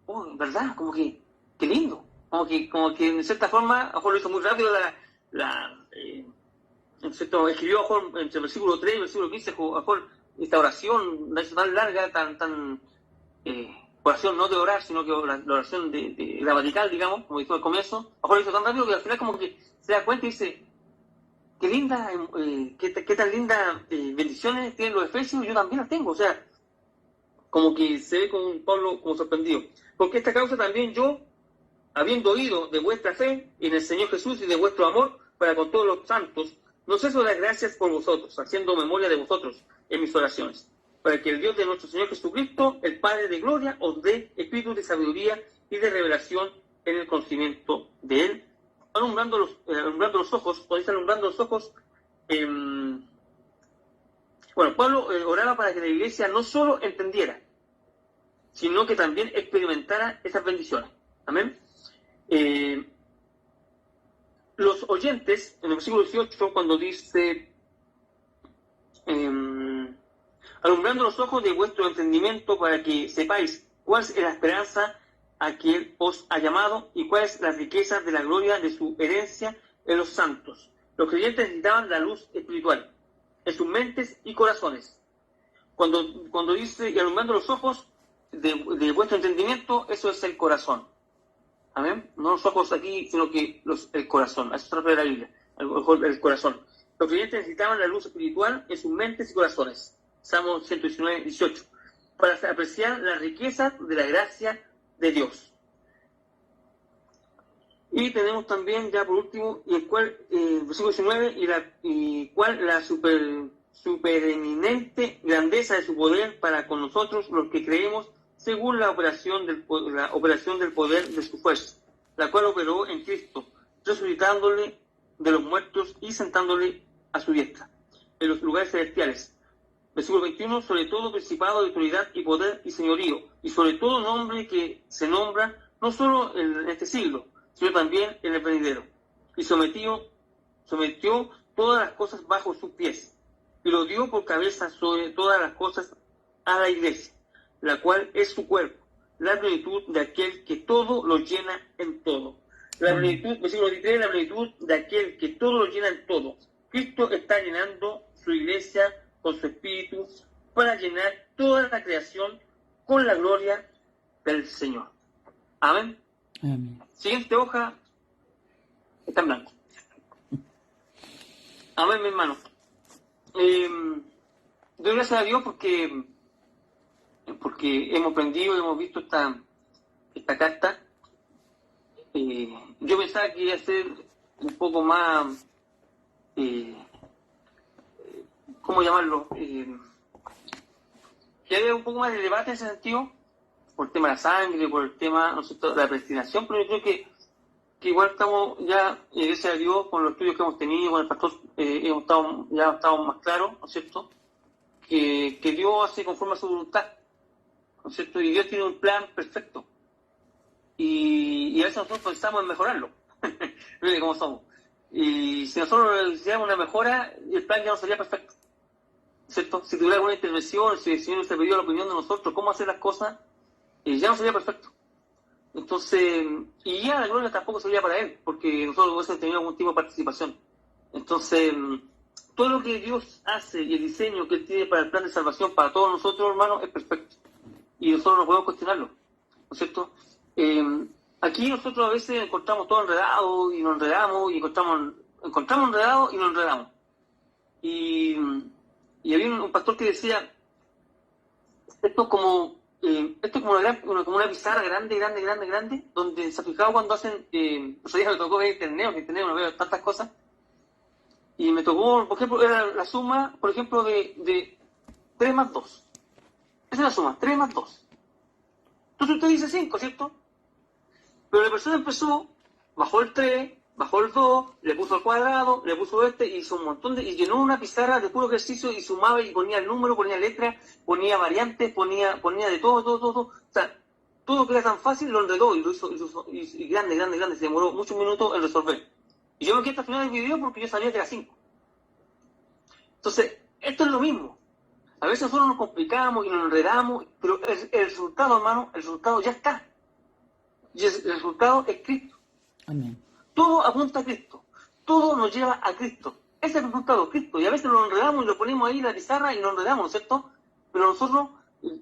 en verdad, como que, qué lindo. Como que en cierta forma, a lo mejor lo hizo muy rápido en cierto, escribió a lo mejor entre el versículo 3 y el versículo 15, a lo mejor esta oración tan larga, tan oración no de orar, sino que la oración de gramatical, digamos, como dijo al comienzo, a lo mejor lo hizo tan rápido que al final como que se da cuenta y dice, qué linda, qué tan lindas bendiciones tienen los efesios, yo también las tengo, o sea, como que se ve con Pablo como sorprendido. Porque esta causa también yo, habiendo oído de vuestra fe en el Señor Jesús y de vuestro amor para con todos los santos, no ceso de dar gracias por vosotros, haciendo memoria de vosotros en mis oraciones, para que el Dios de nuestro Señor Jesucristo, el Padre de gloria, os dé espíritu de sabiduría y de revelación en el conocimiento de Él, alumbrando los ojos, podéis alumbrando los ojos. Bueno, Pablo oraba para que la iglesia no solo entendiera, sino que también experimentara esas bendiciones. Amén. Los oyentes, en el versículo 18, cuando dice, alumbrando los ojos de vuestro entendimiento para que sepáis cuál es la esperanza a que Él os ha llamado y cuál es la riqueza de la gloria de su herencia en los santos. Los creyentes necesitaban la luz espiritual en sus mentes y corazones. Cuando dice, y alumbrando los ojos de vuestro entendimiento, eso es el corazón. Amén. No los ojos aquí, sino que el corazón. Eso se refiere a la Biblia, el corazón. Los creyentes necesitaban la luz espiritual en sus mentes y corazones. Salmo 119, 18. Para apreciar la riqueza de la gracia de Dios. Y tenemos también, ya por último, versículo 19, y cuál la supereminente grandeza de su poder para con nosotros, los que creemos, según la operación del poder de su fuerza, la cual operó en Cristo, resucitándole de los muertos y sentándole a su diestra, en los lugares celestiales. Versículo 21, sobre todo principado de autoridad y poder y señorío, y sobre todo nombre que se nombra, no solo en este siglo, sino también en el venidero. Y sometió todas las cosas bajo sus pies, y lo dio por cabeza sobre todas las cosas a la iglesia, la cual es su cuerpo, la plenitud de aquel que todo lo llena en todo. La plenitud, versículo 23, la plenitud de aquel que todo lo llena en todo. Cristo está llenando su iglesia con su espíritu para llenar toda la creación con la gloria del Señor. Amén. Amén. Siguiente hoja está en blanco. Amén, mi hermano. Doy gracias a Dios porque hemos aprendido, hemos visto esta carta. Yo pensaba que iba a ser un poco más, ¿cómo llamarlo? Que haya un poco más de debate en ese sentido, por el tema de la sangre, por el tema, no sé, de la predestinación, pero yo creo que igual estamos ya, gracias a Dios, con los estudios que hemos tenido, con el pastor, hemos estado más claros, ¿no es cierto? Que Dios hace conforme a su voluntad, ¿no es cierto? Y Dios tiene un plan perfecto. Y a veces nosotros pensamos en mejorarlo, mire cómo somos. Y si nosotros hiciéramos una mejora, el plan ya no sería perfecto, ¿cierto? Si tuviera alguna intervención, si el Señor se pidió la opinión de nosotros, cómo hacer las cosas, ya no sería perfecto. Entonces, y ya la gloria tampoco sería para Él, porque nosotros hubiésemos tenido algún tipo de participación. Entonces, todo lo que Dios hace y el diseño que Él tiene para el plan de salvación para todos nosotros, hermanos, es perfecto. Y nosotros no podemos cuestionarlo, ¿no es cierto? Aquí nosotros a veces encontramos todo enredado y nos enredamos, y encontramos enredado y nos enredamos. Y había un pastor que decía, esto es como una pizarra grande, donde se ha fijado cuando hacen, los días me tocó ver internet no veo tantas cosas, y me tocó, por ejemplo, era la suma, por ejemplo, de 3 más 2. Esa es la suma, 3 más 2. Entonces usted dice 5, ¿cierto? Pero la persona empezó, bajó el 3, bajó el 2, le puso al cuadrado, le puso hizo un montón y llenó una pizarra de puro ejercicio y sumaba y ponía el número, ponía letras, ponía variantes, ponía de todo. O sea, todo que era tan fácil lo enredó y lo hizo y grande, se demoró muchos minutos en resolver. Y yo me quedé hasta el final del video porque yo sabía que era 5. Entonces, esto es lo mismo. A veces nosotros nos complicamos y nos enredamos, pero el resultado, hermano, el resultado ya está. Y el resultado es Cristo. Amén. Todo apunta a Cristo. Todo nos lleva a Cristo. Ese es el resultado, Cristo. Y a veces nos enredamos y lo ponemos ahí en la pizarra y nos enredamos, ¿no es cierto? Pero nosotros,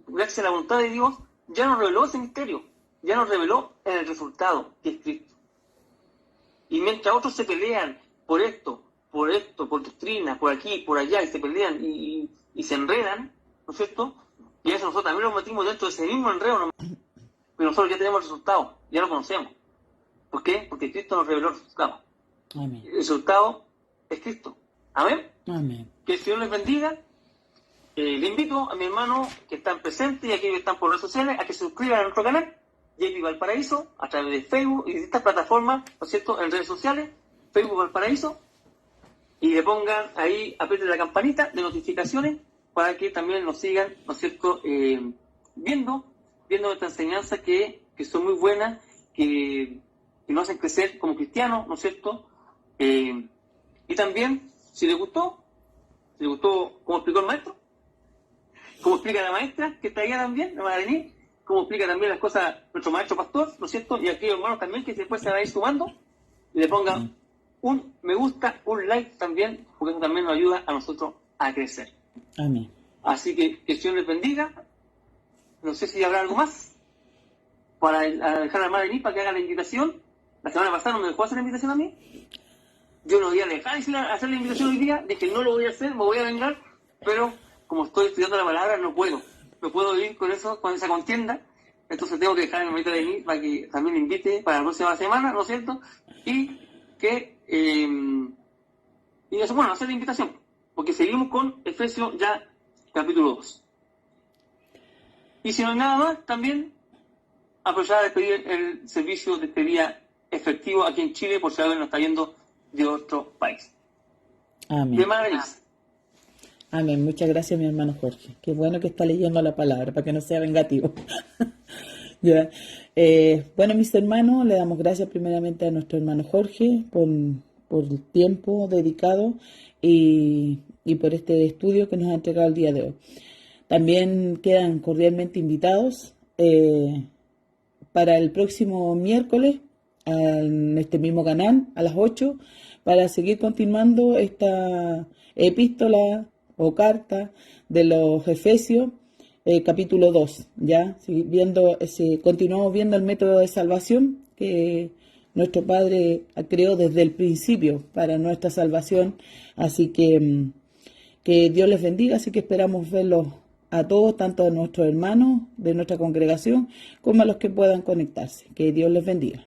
gracias a la voluntad de Dios, ya nos reveló ese misterio. Ya nos reveló el resultado, que es Cristo. Y mientras otros se pelean por esto, por doctrina, por aquí, por allá, y se pelean y se enredan, ¿no es cierto? Y a eso nosotros también nos metimos dentro de ese mismo enredo, pero nosotros ya tenemos el resultado, ya lo conocemos. ¿Por qué? Porque Cristo nos reveló el resultado. Amén. El resultado es Cristo. Amén. Amén. Que el Señor les bendiga. Le invito a mi hermano que están presentes y aquí que están por redes sociales a que se suscriban a nuestro canal, JP Valparaíso, a través de Facebook y de estas plataformas, ¿no es cierto?, en redes sociales, Facebook Valparaíso, y le pongan ahí, aprieten la campanita de notificaciones para que también nos sigan, ¿no es cierto?, viendo estas enseñanzas que son muy buenas, que nos hacen crecer como cristianos, ¿no es cierto? Y también, si les gustó cómo explicó el maestro, cómo explica la maestra, que está allá también, la Madre, cómo explica también las cosas nuestro maestro pastor, ¿no es cierto? Y aquellos hermanos también que después se van a ir sumando, y le pongan un me gusta, un like también, porque eso también nos ayuda a nosotros a crecer. Amén. Así que el Señor les bendiga. No sé si habrá algo más para dejar a la Madre para que haga la invitación. La semana pasada no me dejó hacer la invitación a mí. Yo no voy a dejar de hacer la invitación hoy día, dije no lo voy a hacer, me voy a vengar, pero como estoy estudiando la palabra no puedo vivir con eso, con esa contienda, entonces tengo que dejar a mi mamita de mí para que también me invite para la próxima semana, ¿no es cierto? Y que, y eso, bueno, hacer la invitación, porque seguimos con Efesios ya capítulo 2. Y si no hay nada más, también aprovechar de pedir el servicio de despedida efectivo aquí en Chile, por si alguien nos está viendo de otro país. Amén. De Madrid. Amén. Muchas gracias, mi hermano Jorge. Qué bueno que está leyendo la palabra, para que no sea vengativo. Ya. Bueno, mis hermanos, le damos gracias primeramente a nuestro hermano Jorge por el tiempo dedicado y por este estudio que nos ha entregado el día de hoy. También quedan cordialmente invitados para el próximo miércoles en este mismo canal a las 8 para seguir continuando esta epístola o carta de los Efesios, capítulo 2, ya continuamos viendo el método de salvación que nuestro Padre creó desde el principio para nuestra salvación, así que Dios les bendiga, así que esperamos verlos a todos, tanto a nuestros hermanos de nuestra congregación como a los que puedan conectarse. Que Dios les bendiga.